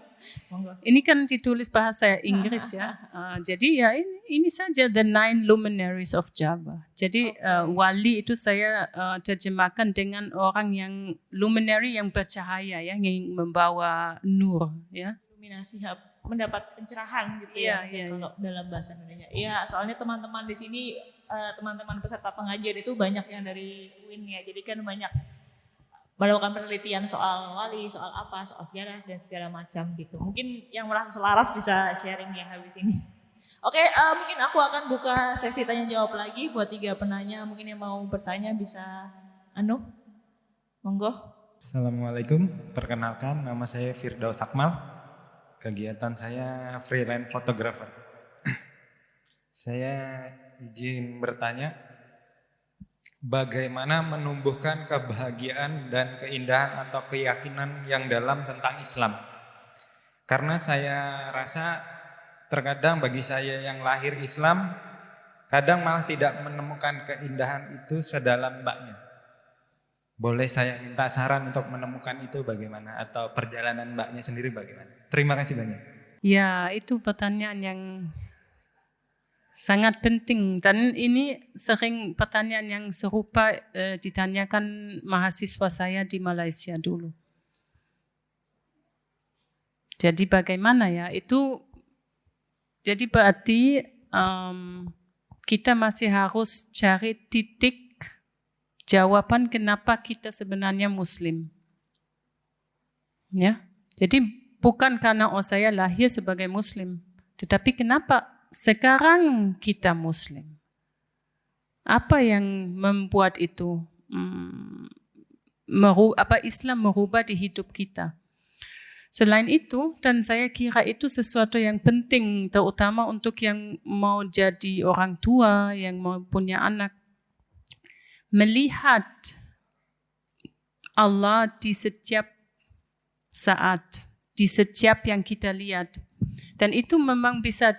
Monggo. Ini kan ditulis bahasa Inggris ya. Jadi ya ini saja The 9 Luminaries of Java. Jadi wali itu saya terjemahkan dengan orang yang luminary yang bercahaya ya, yang membawa nur ya. Iluminasi mendapat pencerahan gitu ya kalau dalam bahasa Indonesia. Iya, soalnya teman-teman di sini teman-teman peserta pengajian itu banyak yang dari UIN ya. Jadi kan banyak melakukan penelitian soal wali, soal apa, soal sejarah dan segala macam gitu. Mungkin yang merasa selaras bisa sharing ya habis ini. Oke, mungkin aku akan buka sesi tanya jawab lagi buat 3 penanya. Mungkin yang mau bertanya bisa monggo. Assalamualaikum, perkenalkan nama saya Firdaus Akmal. Kegiatan saya freelance photographer. Saya izin bertanya, bagaimana menumbuhkan kebahagiaan dan keindahan atau keyakinan yang dalam tentang Islam? Karena saya rasa terkadang bagi saya yang lahir Islam, kadang malah tidak menemukan keindahan itu sedalam mbaknya. Boleh saya minta saran untuk menemukan itu bagaimana? Atau perjalanan mbaknya sendiri bagaimana? Terima kasih banyak. Ya, itu pertanyaan yang sangat penting. Dan ini sering pertanyaan yang serupa ditanyakan mahasiswa saya di Malaysia dulu. Jadi bagaimana ya? Itu jadi berarti kita masih harus cari titik jawaban kenapa kita sebenarnya Muslim. Ya. Jadi bukan karena saya lahir sebagai Muslim, tetapi kenapa sekarang kita Muslim? Apa yang membuat itu Islam merubah di hidup kita? Selain itu, dan saya kira itu sesuatu yang penting, terutama untuk yang mau jadi orang tua, yang mau punya anak. Melihat Allah di setiap saat, di setiap yang kita lihat. Dan itu memang bisa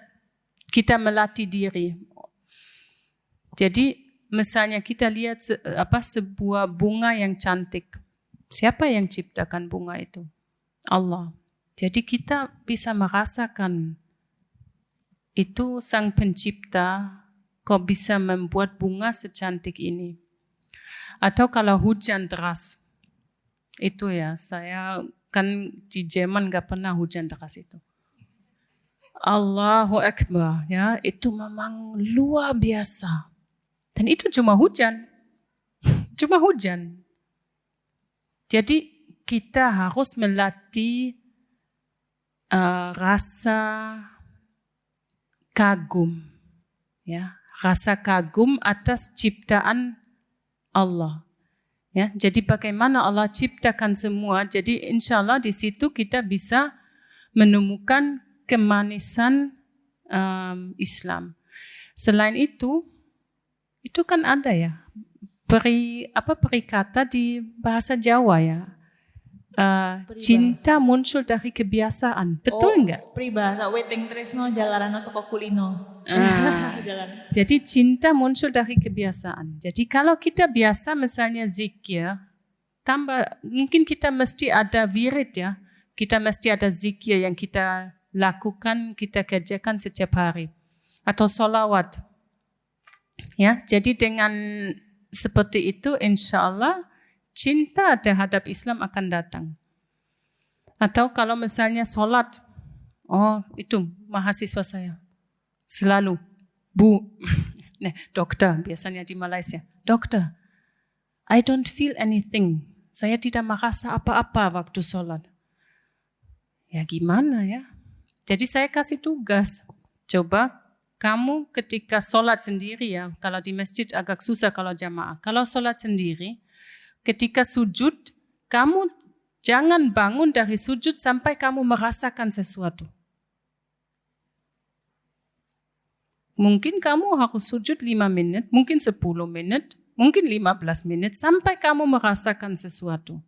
kita melatih diri. Jadi misalnya kita lihat sebuah bunga yang cantik. Siapa yang ciptakan bunga itu? Allah. Jadi kita bisa merasakan itu sang pencipta kok bisa membuat bunga secantik ini. Atau kalau hujan deras, itu ya saya kan di Jerman gak pernah hujan deras itu. Allahu Akbar ya, itu memang luar biasa. Dan itu cuma hujan. Cuma hujan. Jadi kita harus melatih rasa kagum. Ya, rasa kagum atas ciptaan Allah. Ya, jadi bagaimana Allah ciptakan semua. Jadi insya Allah di situ kita bisa menemukan kemanisan Islam. Selain itu kan ada ya perikata di bahasa Jawa ya. Cinta muncul dari kebiasaan, betul enggak? Peribahasa weting tresno jalarana saka kulino. Jadi cinta muncul dari kebiasaan. Jadi kalau kita biasa misalnya zikir, mungkin kita mesti ada wirid ya. Kita mesti ada zikir yang kita lakukan, kita kerjakan setiap hari. Atau sholawat. Ya, jadi dengan seperti itu insya Allah cinta terhadap Islam akan datang. Atau kalau misalnya sholat, oh itu mahasiswa saya selalu, Bu, dokter biasanya di Malaysia, dokter, I don't feel anything, saya tidak merasa apa-apa waktu sholat. Ya gimana ya? Jadi saya kasih tugas, coba kamu ketika sholat sendiri ya, kalau di masjid agak susah kalau jamaah. Kalau sholat sendiri, ketika sujud, kamu jangan bangun dari sujud sampai kamu merasakan sesuatu. Mungkin kamu harus sujud 5 menit, mungkin 10 menit, mungkin 15 menit, sampai kamu merasakan sesuatu.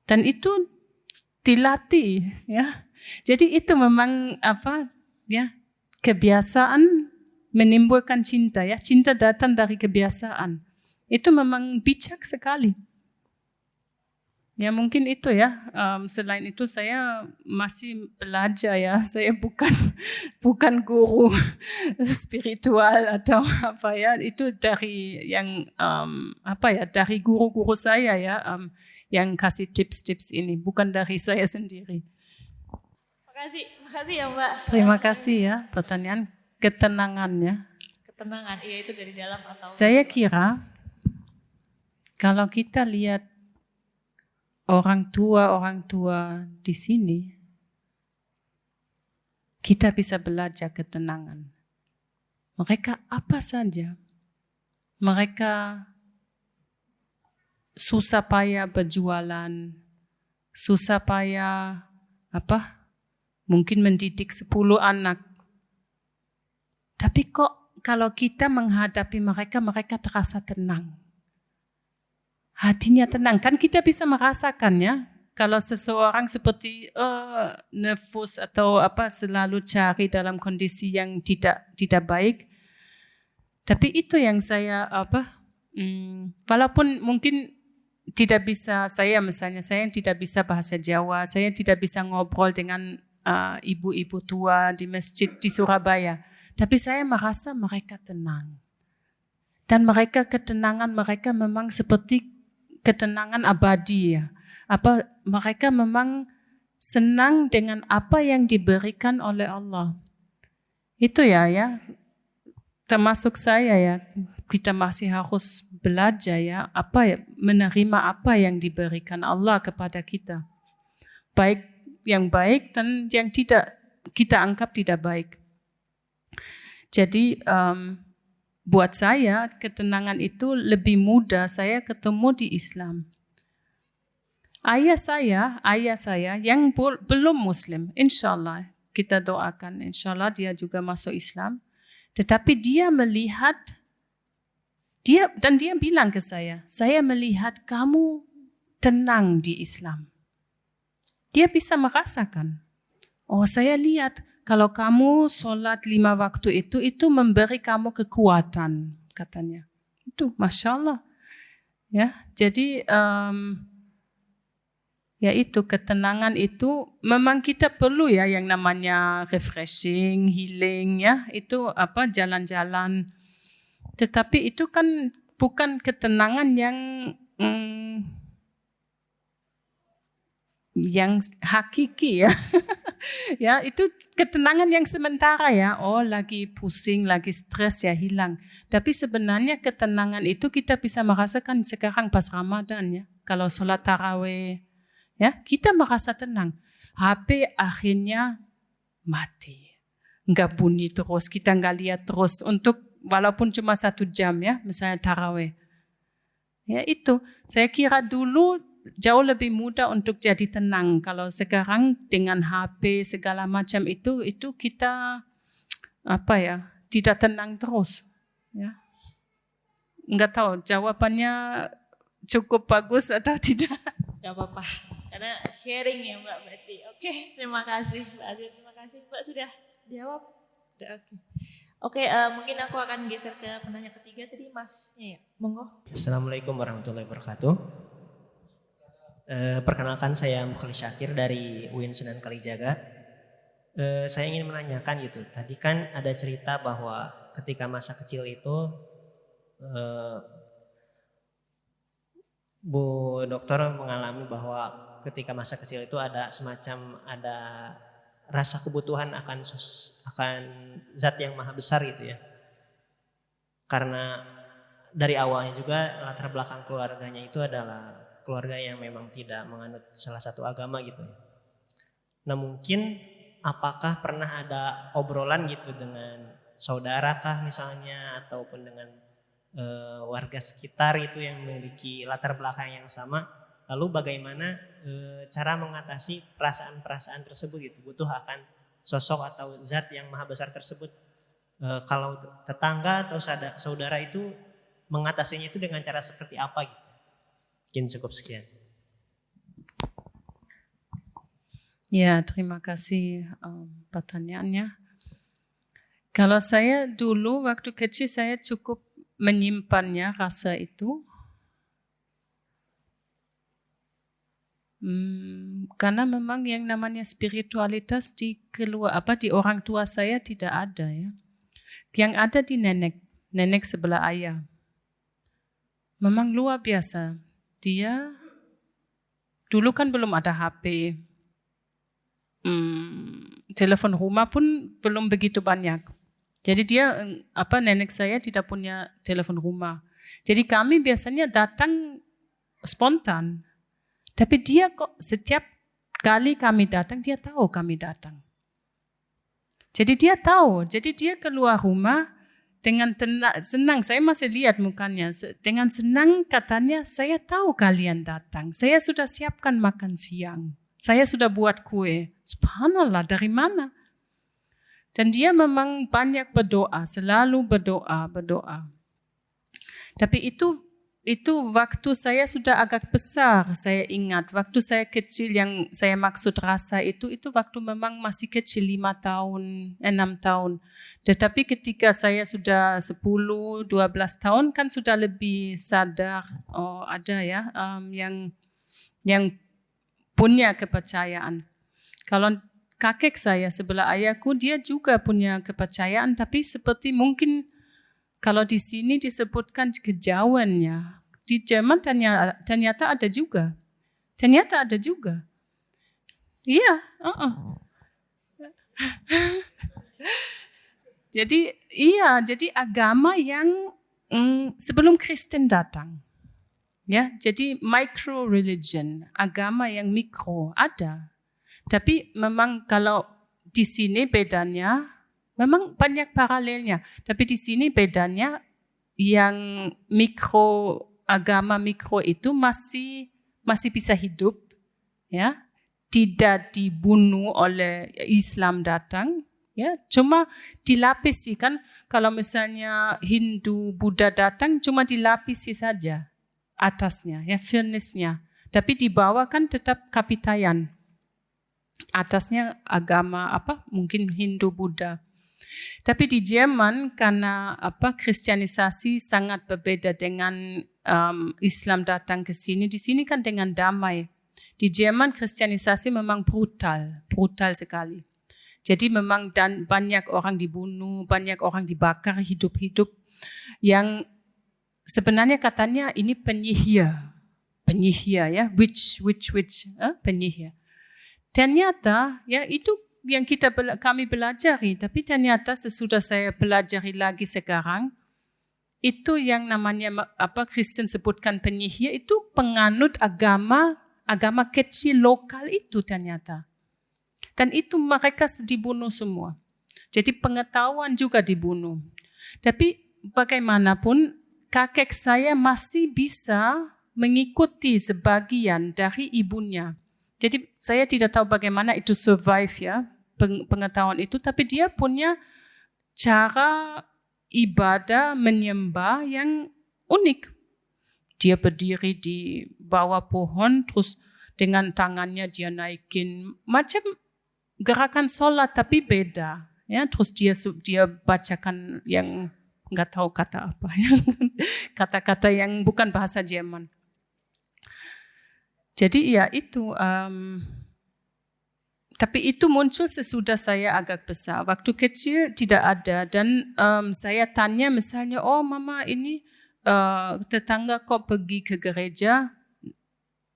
Dan itu dilatih, ya. Jadi itu memang kebiasaan menimbulkan cinta, ya. Cinta datang dari kebiasaan. Itu memang bijak sekali. Ya mungkin itu ya. Selain itu saya masih belajar ya. Saya bukan guru spiritual atau apa ya. Itu dari yang dari guru-guru saya ya, yang kasih tips-tips ini, bukan dari saya sendiri. Makasih ya Mbak. Terima kasih ya pertanyaan ketenangannya. Ketenangan, iya itu dari dalam atau? Saya kira kalau kita lihat orang tua di sini, kita bisa belajar ketenangan. Mereka apa saja, mereka susah payah berjualan, susah payah mungkin mendidik 10 anak. Tapi kok kalau kita menghadapi mereka, mereka terasa tenang. Hatinya tenang. Kan kita bisa merasakan ya. Kalau seseorang seperti nervous atau selalu cari dalam kondisi yang tidak baik. Tapi itu yang saya walaupun mungkin tidak bisa, saya yang tidak bisa bahasa Jawa, saya tidak bisa ngobrol dengan ibu-ibu tua di masjid di Surabaya. Tapi saya merasa mereka tenang. Dan ketenangan mereka memang seperti ketenangan abadi ya. Mereka memang senang dengan apa yang diberikan oleh Allah. Itu ya. Termasuk saya ya. Kita masih harus belajar ya, menerima apa yang diberikan Allah kepada kita. Baik yang baik dan yang tidak kita anggap tidak baik. Jadi buat saya ketenangan itu lebih mudah saya ketemu di Islam. Ayah saya yang belum Muslim, insyaAllah kita doakan, insyaAllah dia juga masuk Islam. Tetapi dia melihat, dia bilang ke saya melihat kamu tenang di Islam. Dia bisa merasakan. Oh, saya lihat kalau kamu sholat 5 waktu itu memberi kamu kekuatan, katanya. Itu, Masya Allah. Ya, jadi ya itu ketenangan itu memang kita perlu ya yang namanya refreshing, healing ya. Itu jalan-jalan. Tetapi itu kan bukan ketenangan yang hakiki ya. Ya, itu ketenangan yang sementara ya. Oh, lagi pusing, lagi stres ya hilang. Tapi sebenarnya ketenangan itu kita bisa merasakan sekarang pas Ramadan ya. Kalau sholat tarawih ya, kita merasa tenang. HP akhirnya mati. Enggak bunyi terus, kita enggak lihat terus untuk walaupun cuma 1 jam ya, misalnya tarawih. Ya itu, saya kira dulu jauh lebih mudah untuk jadi tenang. Kalau sekarang dengan HP segala macam itu kita tidak tenang terus. Ya. Enggak tahu jawabannya cukup bagus atau tidak. Gak apa-apa, karena sharing ya Mbak berarti. Oke, terima kasih Mbak Azir, terima kasih Mbak sudah jawab. Oke, mungkin aku akan geser ke penanya ketiga tadi Masnya ya, monggo. Assalamualaikum warahmatullahi wabarakatuh. Perkenalkan, saya Mukhlis Syakir dari UIN Sunan Kalijaga. Saya ingin menanyakan gitu. Tadi kan ada cerita bahwa ketika masa kecil itu Bu Dokter mengalami bahwa ketika masa kecil itu ada rasa kebutuhan akan zat yang maha besar gitu ya. Karena dari awalnya juga latar belakang keluarganya itu adalah keluarga yang memang tidak menganut salah satu agama gitu. Nah, mungkin apakah pernah ada obrolan gitu dengan saudara kah misalnya, ataupun dengan warga sekitar itu yang memiliki latar belakang yang sama, lalu bagaimana cara mengatasi perasaan-perasaan tersebut gitu, butuh akan sosok atau zat yang maha besar tersebut. Kalau tetangga atau saudara itu mengatasinya itu dengan cara seperti apa gitu. Mungkin cukup sekian. Ya, terima kasih pertanyaannya. Kalau saya dulu waktu kecil saya cukup menyimpannya rasa itu. Karena memang yang namanya spiritualitas di orang tua saya tidak ada ya. Yang ada di nenek sebelah ayah. Memang luar biasa. Dia dulu kan belum ada HP. Telepon rumah pun belum begitu banyak. Jadi nenek saya tidak punya telepon rumah. Jadi kami biasanya datang spontan. Tapi dia kok setiap kali kami datang, dia tahu kami datang. Jadi dia tahu. Jadi dia keluar rumah dengan senang. Saya masih lihat mukanya. Dengan senang katanya, saya tahu kalian datang. Saya sudah siapkan makan siang. Saya sudah buat kue. Subhanallah, dari mana? Dan dia memang banyak berdoa, selalu berdoa. Tapi itu waktu saya sudah agak besar, saya ingat. Waktu saya kecil, yang saya maksud rasa itu waktu memang masih kecil, 5 tahun, 6 tahun. Tetapi ketika saya sudah 10, 12 tahun kan sudah lebih sadar, ada ya yang punya kepercayaan. Kalau kakek saya sebelah ayahku, dia juga punya kepercayaan, tapi seperti mungkin kalau di sini disebutkan kejawennya, di Jerman ternyata ada juga. Iya. Jadi agama yang sebelum Kristen datang. Ya, jadi micro religion, agama yang mikro ada. Tapi memang kalau di sini bedanya, memang banyak paralelnya. Tapi di sini bedanya yang agama mikro itu masih bisa hidup, ya, tidak dibunuh oleh Islam datang, ya, cuma dilapisi kan. Kalau misalnya Hindu, Buddha datang, cuma dilapisi saja atasnya, ya, furnace-nya. Tapi di bawah kan tetap kapitayan. Atasnya agama mungkin Hindu, Buddha. Tapi di Jerman karena kristianisasi sangat berbeda dengan Islam datang ke sini. Di sini kan dengan damai. Di Jerman kristianisasi memang brutal sekali. Jadi memang banyak orang dibunuh, banyak orang dibakar hidup-hidup. Yang sebenarnya katanya ini penyihir ya, witch, penyihir. Ternyata ya itu yang kami pelajari, tapi ternyata sesudah saya pelajari lagi sekarang, itu yang namanya Kristen sebutkan penyihir, itu penganut agama kecil lokal itu ternyata. Dan itu mereka dibunuh semua. Jadi pengetahuan juga dibunuh. Tapi bagaimanapun kakek saya masih bisa mengikuti sebagian dari ibunya. Jadi saya tidak tahu bagaimana itu survive ya, pengetahuan itu, tapi dia punya cara ibadah menyembah yang unik. Dia berdiri di bawah pohon, terus dengan tangannya dia naikin, macam gerakan sholat tapi beda. Ya, terus dia bacakan yang nggak tahu kata apa, kata-kata yang bukan bahasa Jerman. Jadi ya itu, tapi itu muncul sesudah saya agak besar. Waktu kecil tidak ada dan saya tanya misalnya, oh mama ini tetangga kok pergi ke gereja?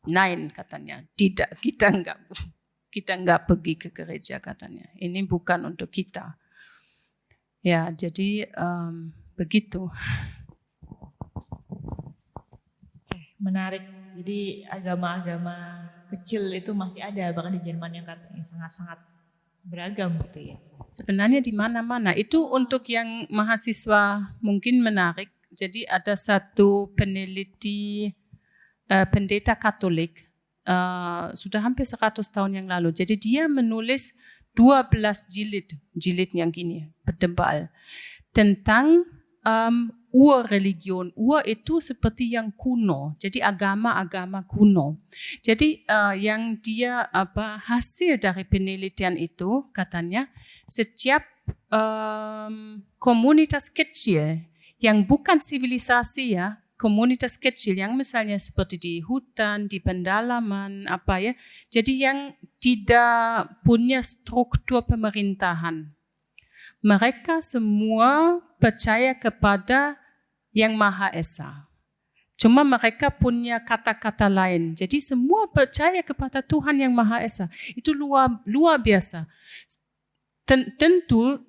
Nein katanya, tidak, kita enggak pergi ke gereja katanya. Ini bukan untuk kita. Ya, jadi begitu. Menarik. Jadi agama-agama kecil itu masih ada bahkan di Jerman yang katanya sangat-sangat beragam gitu ya. Sebenarnya di mana-mana. Itu untuk yang mahasiswa mungkin menarik. Jadi ada satu peneliti pendeta Katolik sudah hampir 100 tahun yang lalu. Jadi dia menulis 12 jilid yang gini, bertebal, tentang Urreligion. Ur itu seperti yang kuno, jadi agama-agama kuno. Jadi yang dia hasil dari penelitian itu katanya setiap komunitas kecil yang bukan sivilisasi ya, komunitas kecil yang misalnya seperti di hutan, di pendalaman, jadi yang tidak punya struktur pemerintahan. Mereka semua percaya kepada Yang Maha Esa. Cuma mereka punya kata-kata lain. Jadi semua percaya kepada Tuhan Yang Maha Esa. Itu luar biasa. Tentu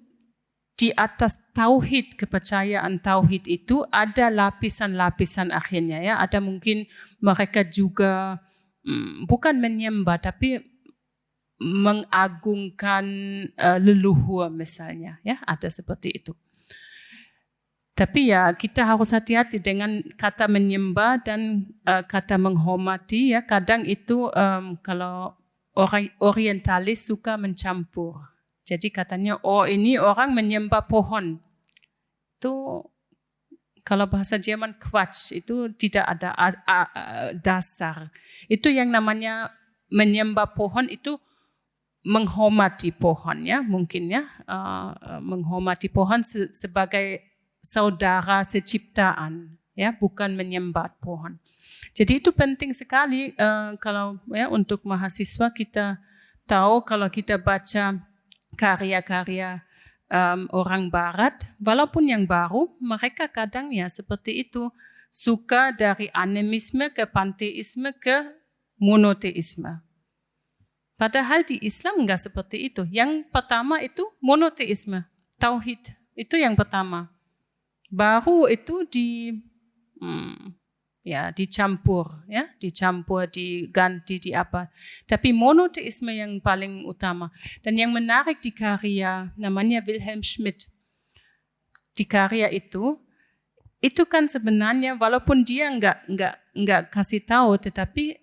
di atas tauhid, kepercayaan tauhid itu ada lapisan-lapisan akhirnya ya. Ada mungkin mereka juga bukan menyembah tapi mengagungkan leluhur misalnya ya, ada seperti itu. Tapi ya kita harus hati-hati dengan kata menyembah dan kata menghormati ya. Kadang itu kalau orang orientalis suka mencampur. Jadi katanya, oh ini orang menyembah pohon. Itu kalau bahasa Jerman Quatsch, itu tidak ada dasar. Itu yang namanya menyembah pohon itu menghormati pohon ya, mungkin ya. Menghormati pohon sebagai saudara seciptaan ya, bukan menyembah pohon. Jadi itu penting sekali kalau ya untuk mahasiswa kita tahu kalau kita baca karya-karya orang barat, walaupun yang baru, mereka kadang ya seperti itu, suka dari animisme ke panteisme ke monoteisme. Padahal di Islam enggak seperti itu. Yang pertama itu monoteisme, tauhid, itu yang pertama. Baru itu dicampur, diganti di apa. Tapi monoteisme yang paling utama. Dan yang menarik di karya namanya Wilhelm Schmidt. Di karya itu kan sebenarnya walaupun dia enggak kasih tahu, tetapi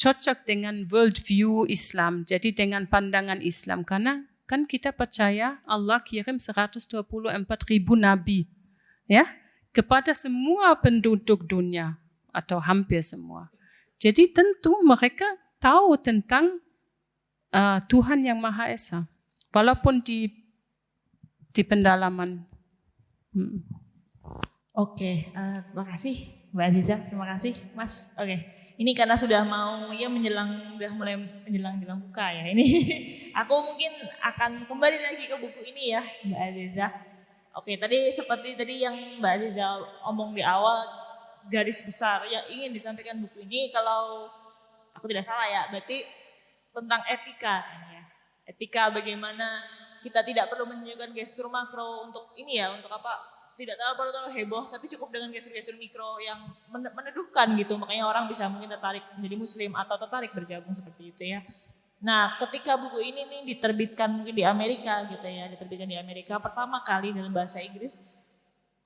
cocok dengan worldview Islam. Jadi dengan pandangan Islam, karena kan kita percaya Allah kirim 124.000 nabi, ya. Kepada semua penduduk dunia atau hampir semua. Jadi tentu mereka tahu tentang Tuhan Yang Maha Esa, walaupun di pendalaman. Oke, terima kasih Mbak Aziza, terima kasih Mas. Oke, ini karena sudah mau ya mulai menjelang buka ya ini. Aku mungkin akan kembali lagi ke buku ini ya Mbak Aziza. Oke, seperti tadi yang Mbak Aziza omong di awal, garis besar yang ingin disampaikan buku ini, kalau aku tidak salah ya, berarti tentang etika kan ya. Etika bagaimana kita tidak perlu menunjukkan gestur makro untuk ini ya, untuk apa, tidak terlalu heboh, tapi cukup dengan gestur-gestur mikro yang meneduhkan gitu, makanya orang bisa mungkin tertarik menjadi muslim atau tertarik bergabung seperti itu ya. Nah, ketika buku ini nih diterbitkan mungkin di Amerika gitu ya, pertama kali dalam bahasa Inggris,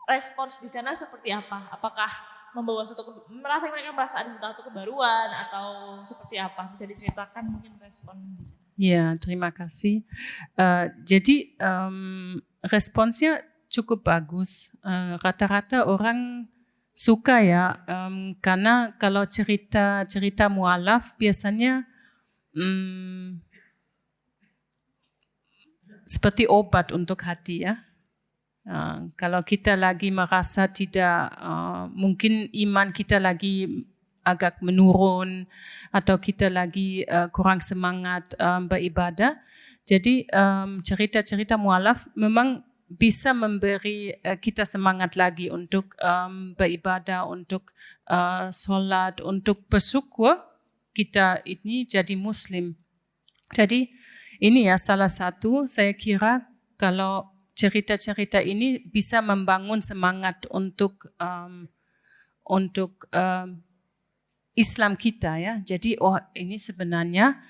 respons di sana seperti apa? Apakah mereka merasa ada satu kebaruan atau seperti apa? Bisa diceritakan mungkin respon di sana? Ya, terima kasih. Jadi responsnya cukup bagus. Rata-rata orang suka ya, karena kalau cerita mualaf biasanya seperti obat untuk hati ya. Kalau kita lagi merasa tidak, mungkin iman kita lagi agak menurun atau kita lagi kurang semangat beribadah. Jadi cerita-cerita mualaf memang bisa memberi kita semangat lagi untuk beribadah, untuk solat, untuk bersyukur kita ini jadi Muslim. Jadi ini ya salah satu saya kira kalau cerita-cerita ini bisa membangun semangat untuk Islam kita ya. Jadi ini sebenarnya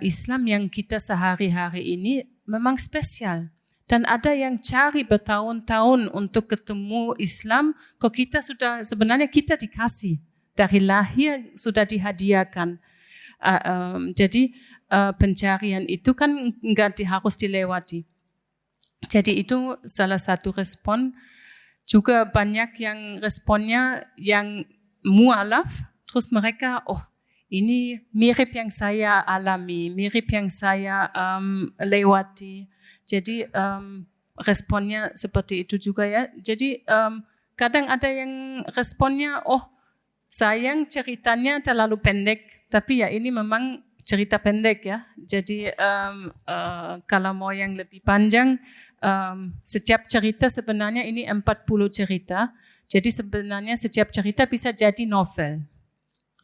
Islam yang kita sehari-hari ini memang spesial. Dan ada yang cari bertahun-tahun untuk ketemu Islam, kok kita sudah sebenarnya kita dikasih dari lahir sudah dihadiahkan. Jadi pencarian itu kan enggak harus dilewati. Jadi itu salah satu respon. Juga banyak yang responnya yang mualaf, terus mereka, ini mirip yang saya alami, mirip yang saya lewati. Jadi responnya seperti itu juga ya. Jadi kadang ada yang responnya, sayang ceritanya terlalu pendek, tapi ya ini memang cerita pendek ya. Jadi kalau mau yang lebih panjang, setiap cerita sebenarnya ini 40 cerita. Jadi sebenarnya setiap cerita bisa jadi novel.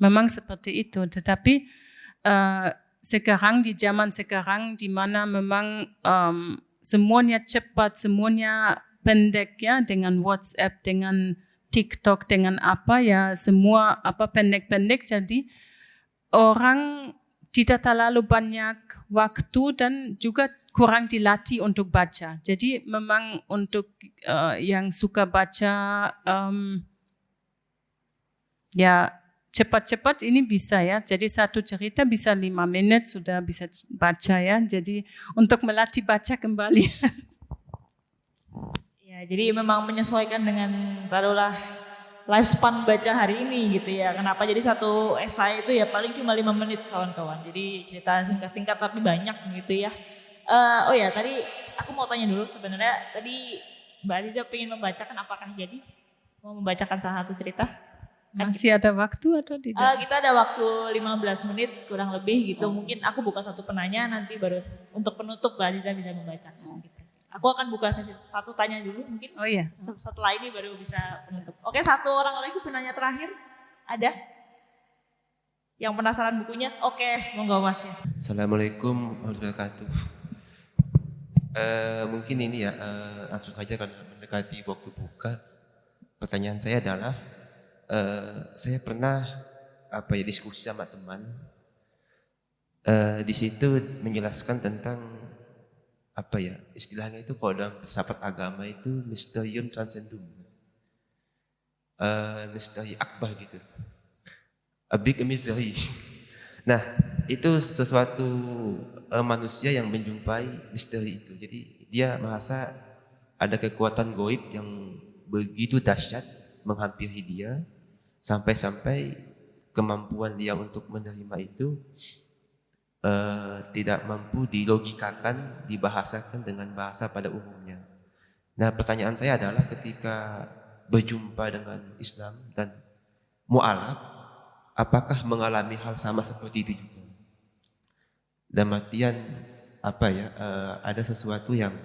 Memang seperti itu. Tetapi sekarang di zaman sekarang di mana memang semuanya cepat, semuanya pendek ya, dengan WhatsApp, dengan TikTok, dengan apa ya, semua apa pendek-pendek. Jadi orang tidak terlalu banyak waktu dan juga kurang dilatih untuk baca. Jadi memang untuk yang suka baca ya cepat-cepat ini bisa ya. Jadi satu cerita bisa 5 menit sudah bisa baca ya. Jadi untuk melatih baca kembali. Ya, jadi memang menyesuaikan dengan taruhlah lifespan baca hari ini gitu ya. Kenapa jadi satu esai itu ya paling cuma 5 menit kawan-kawan. Jadi cerita singkat-singkat tapi banyak gitu ya. Tadi aku mau tanya dulu sebenarnya tadi Mbak Aziza pengen membacakan, apakah jadi mau membacakan salah satu cerita? Masih ada waktu atau tidak? Kita ada waktu 15 menit kurang lebih gitu. Mungkin aku buka satu penanya nanti baru untuk penutup Mbak Aziza bisa membacakan gitu. Aku akan buka satu tanya dulu mungkin. Oh iya. Setelah ini baru bisa penutup. Oke, satu orang lagi penanya terakhir. Ada? Yang penasaran bukunya? Oke, monggo Mas ya. Assalamualaikum warahmatullahi wabarakatuh. Mungkin ini ya, langsung saja karena mendekati waktu buka. Pertanyaan saya adalah, saya pernah diskusi sama teman. Di situ menjelaskan tentang istilahnya itu kalau dalam filsafat agama itu mysterium transcendum, misteri akbar gitu, a big mystery. Nah itu sesuatu manusia yang menjumpai misteri itu, jadi dia merasa ada kekuatan gaib yang begitu dahsyat menghampiri dia sampai-sampai kemampuan dia untuk menerima itu tidak mampu dilogikakan, dibahasakan dengan bahasa pada umumnya. Nah pertanyaan saya adalah ketika berjumpa dengan Islam dan mu'alaf, apakah mengalami hal sama seperti itu juga? Dalam artian ada sesuatu yang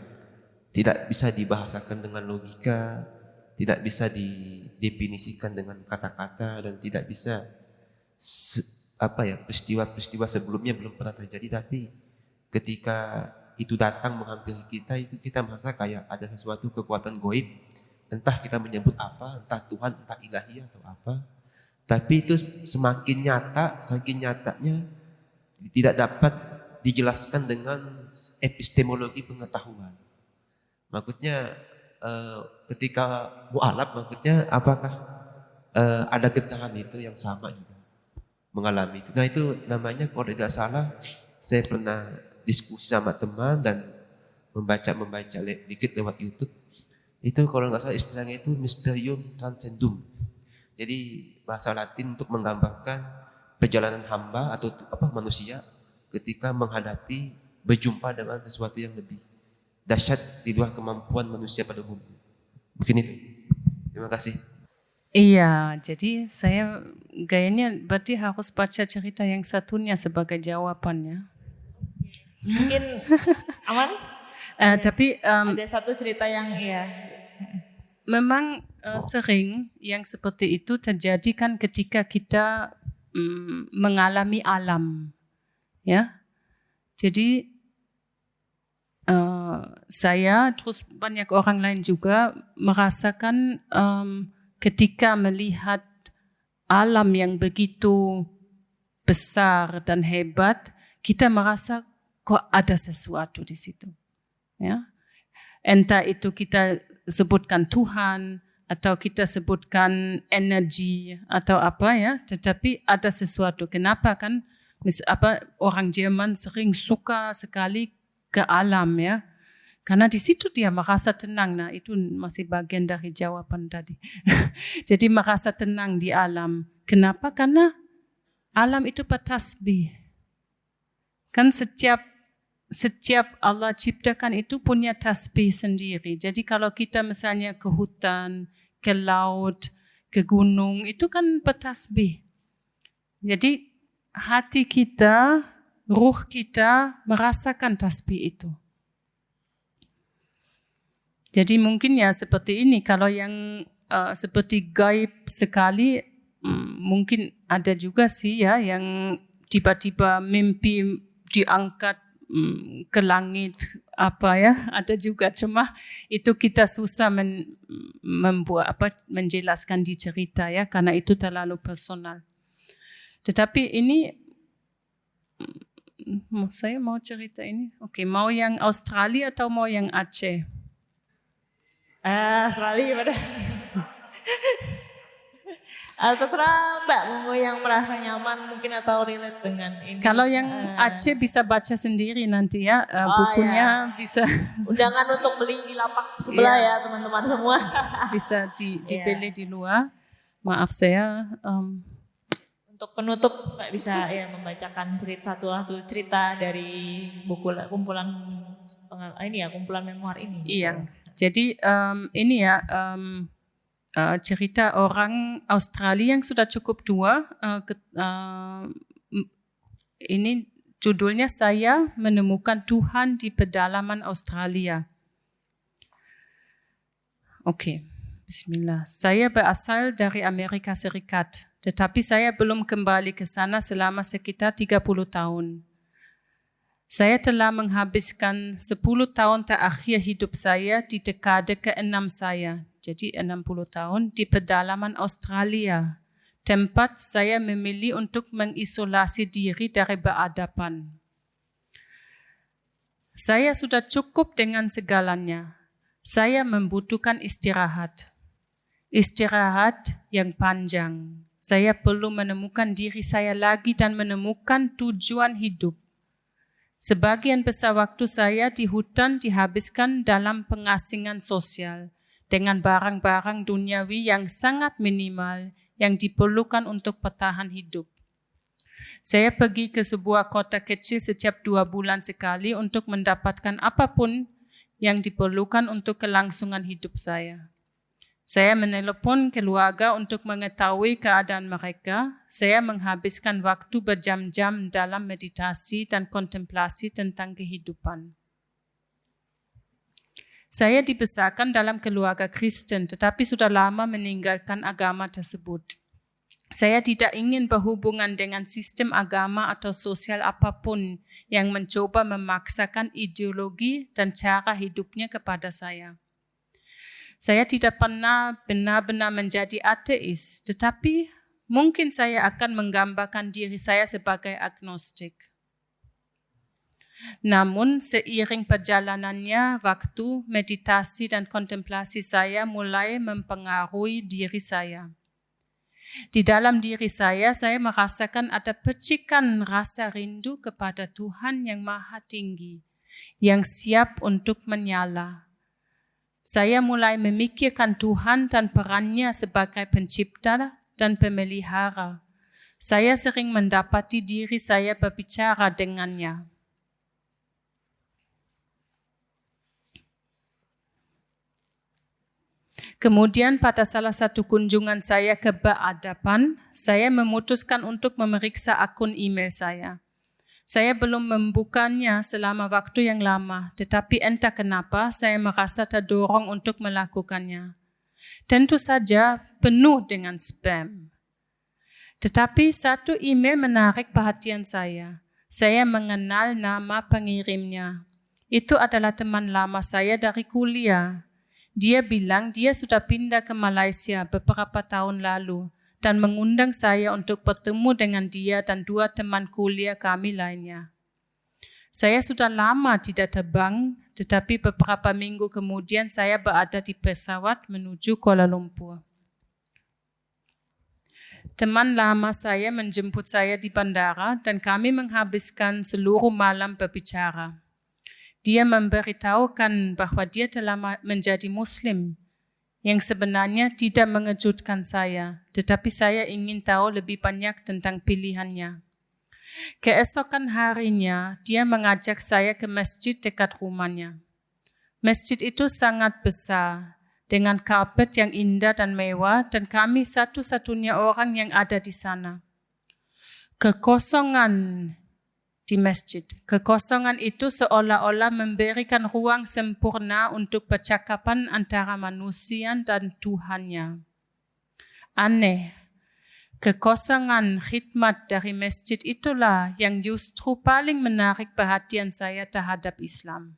tidak bisa dibahasakan dengan logika, tidak bisa didefinisikan dengan kata-kata, dan tidak bisa peristiwa-peristiwa sebelumnya belum pernah terjadi, tapi ketika itu datang menghampiri kita, itu kita merasa kayak ada sesuatu kekuatan gaib, entah kita menyebut apa, entah Tuhan, entah ilahi atau apa, tapi itu semakin nyata, saking nyatanya tidak dapat dijelaskan dengan epistemologi pengetahuan. Maksudnya ketika mu'alaf, maksudnya apakah ada getaran itu yang sama juga mengalami itu. Nah itu namanya kalau tidak salah saya pernah diskusi sama teman dan membaca dikit lewat YouTube. Itu kalau nggak salah istilahnya itu mysterium transcendum. Jadi bahasa Latin untuk menggambarkan perjalanan hamba atau manusia ketika menghadapi berjumpa dengan sesuatu yang lebih dahsyat di luar kemampuan manusia pada umumnya. Mungkin itu. Terima kasih. Iya, jadi saya gayanya berarti harus baca cerita yang satunya sebagai jawabannya. Mungkin aman? Tapi Ada satu cerita yang memang sering yang seperti itu terjadi kan ketika kita mengalami alam, ya. Jadi saya terus banyak orang lain juga merasakan ketika melihat alam yang begitu besar dan hebat, kita merasa kok ada sesuatu di situ, ya. Entah itu kita sebutkan Tuhan atau kita sebutkan energi atau apa ya, tetapi ada sesuatu. Kenapa kan orang Jerman sering suka sekali ke alam ya, karena di situ dia merasa tenang. Nah itu masih bagian dari jawaban tadi. Jadi merasa tenang di alam. Kenapa? Karena alam itu bertasbih. Kan setiap Allah ciptakan itu punya tasbih sendiri. Jadi kalau kita misalnya ke hutan, ke laut, ke gunung, itu kan bertasbih. Jadi hati kita, ruh kita merasakan tasbih itu. Jadi mungkin ya seperti ini, kalau yang seperti gaib sekali, mungkin ada juga sih ya yang tiba-tiba mimpi diangkat ke langit apa ya, ada juga, cuma itu kita susah menjelaskan di cerita ya, karena itu terlalu personal. Tetapi ini saya mau cerita ini. Oke, mau yang Australia atau mau yang Aceh? Australia pada. Terserah Mbak, mau yang merasa nyaman mungkin atau relate dengan ini. Kalau yang Aceh bisa baca sendiri nanti ya, bukunya bisa. Undangan untuk beli di lapak sebelah ya teman-teman semua. Bisa dibeli di luar. Maaf saya. Untuk penutup Mbak bisa ya membacakan satu cerita dari buku kumpulan kumpulan memoir ini. Iya. Jadi ini ya. Cerita orang Australia yang sudah cukup tua. Ini judulnya Saya Menemukan Tuhan di Pedalaman Australia. Oke, bismillah. Saya berasal dari Amerika Serikat, tetapi saya belum kembali ke sana selama sekitar 30 tahun. Saya telah menghabiskan 10 tahun terakhir hidup saya di dekade ke-6 saya. Jadi 60 tahun di pedalaman Australia, tempat saya memilih untuk mengisolasi diri dari berhadapan. Saya sudah cukup dengan segalanya. Saya membutuhkan istirahat. Istirahat yang panjang. Saya perlu menemukan diri saya lagi dan menemukan tujuan hidup. Sebagian besar waktu saya di hutan dihabiskan dalam pengasingan sosial, dengan barang-barang duniawi yang sangat minimal yang diperlukan untuk bertahan hidup. Saya pergi ke sebuah kota kecil setiap 2 bulan sekali untuk mendapatkan apapun yang diperlukan untuk kelangsungan hidup saya. Saya menelepon keluarga untuk mengetahui keadaan mereka. Saya menghabiskan waktu berjam-jam dalam meditasi dan kontemplasi tentang kehidupan. Saya dibesarkan dalam keluarga Kristen, tetapi sudah lama meninggalkan agama tersebut. Saya tidak ingin berhubungan dengan sistem agama atau sosial apapun yang mencoba memaksakan ideologi dan cara hidupnya kepada saya. Saya tidak pernah benar-benar menjadi ateis, tetapi mungkin saya akan menggambarkan diri saya sebagai agnostik. Namun seiring perjalanannya waktu, meditasi dan kontemplasi saya mulai mempengaruhi diri saya. Di dalam diri saya merasakan ada percikan rasa rindu kepada Tuhan yang Maha Tinggi, yang siap untuk menyala. Saya mulai memikirkan Tuhan dan perannya sebagai pencipta dan pemelihara. Saya sering mendapati diri saya berbicara dengannya. Kemudian pada salah satu kunjungan saya ke Beadaban, saya memutuskan untuk memeriksa akun email saya. Saya belum membukanya selama waktu yang lama, tetapi entah kenapa saya merasa terdorong untuk melakukannya. Tentu saja penuh dengan spam. Tetapi satu email menarik perhatian saya. Saya mengenal nama pengirimnya. Itu adalah teman lama saya dari kuliah. Dia bilang dia sudah pindah ke Malaysia beberapa tahun lalu dan mengundang saya untuk bertemu dengan dia dan 2 teman kuliah kami lainnya. Saya sudah lama tidak terbang, tetapi beberapa minggu kemudian saya berada di pesawat menuju Kuala Lumpur. Teman lama saya menjemput saya di bandara dan kami menghabiskan seluruh malam berbicara. Dia memberitahukan bahwa dia telah menjadi Muslim, yang sebenarnya tidak mengejutkan saya, tetapi saya ingin tahu lebih banyak tentang pilihannya. Keesokan harinya, dia mengajak saya ke masjid dekat rumahnya. Masjid itu sangat besar, dengan karpet yang indah dan mewah, dan kami satu-satunya orang yang ada di sana. Kekosongan di masjid. Kekosongan itu seolah-olah memberikan ruang sempurna untuk percakapan antara manusia dan Tuhannya. Aneh, kekosongan khidmat dari masjid itulah yang justru paling menarik perhatian saya terhadap Islam.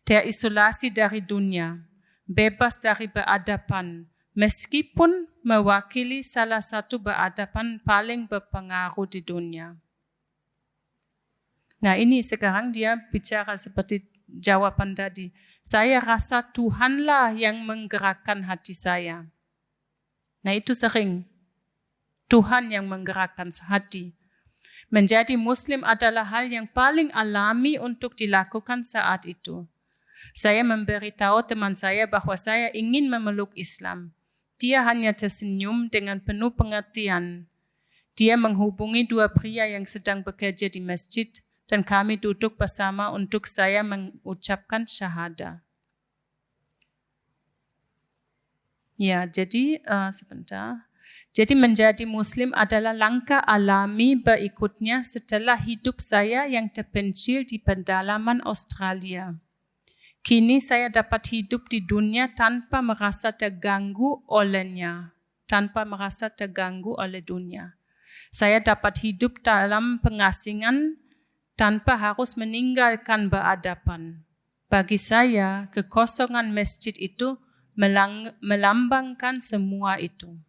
Terisolasi dari dunia, bebas dari peradaban, meskipun mewakili salah satu peradaban paling berpengaruh di dunia. Nah, ini sekarang dia bicara seperti jawaban tadi. Saya rasa Tuhanlah yang menggerakkan hati saya. Nah, itu sering. Tuhan yang menggerakkan hati. Menjadi Muslim adalah hal yang paling alami untuk dilakukan saat itu. Saya memberitahu teman saya bahwa saya ingin memeluk Islam. Dia hanya tersenyum dengan penuh pengertian. Dia menghubungi 2 pria yang sedang bekerja di masjid, dan kami duduk bersama untuk saya mengucapkan syahadah. Ya, jadi sebentar. Jadi menjadi Muslim adalah langkah alami berikutnya setelah hidup saya yang terpencil di pedalaman Australia. Kini saya dapat hidup di dunia tanpa merasa terganggu olehnya, tanpa merasa terganggu oleh dunia. Saya dapat hidup dalam pengasingan tanpa harus meninggalkan peradaban. Bagi saya, kekosongan masjid itu melambangkan semua itu.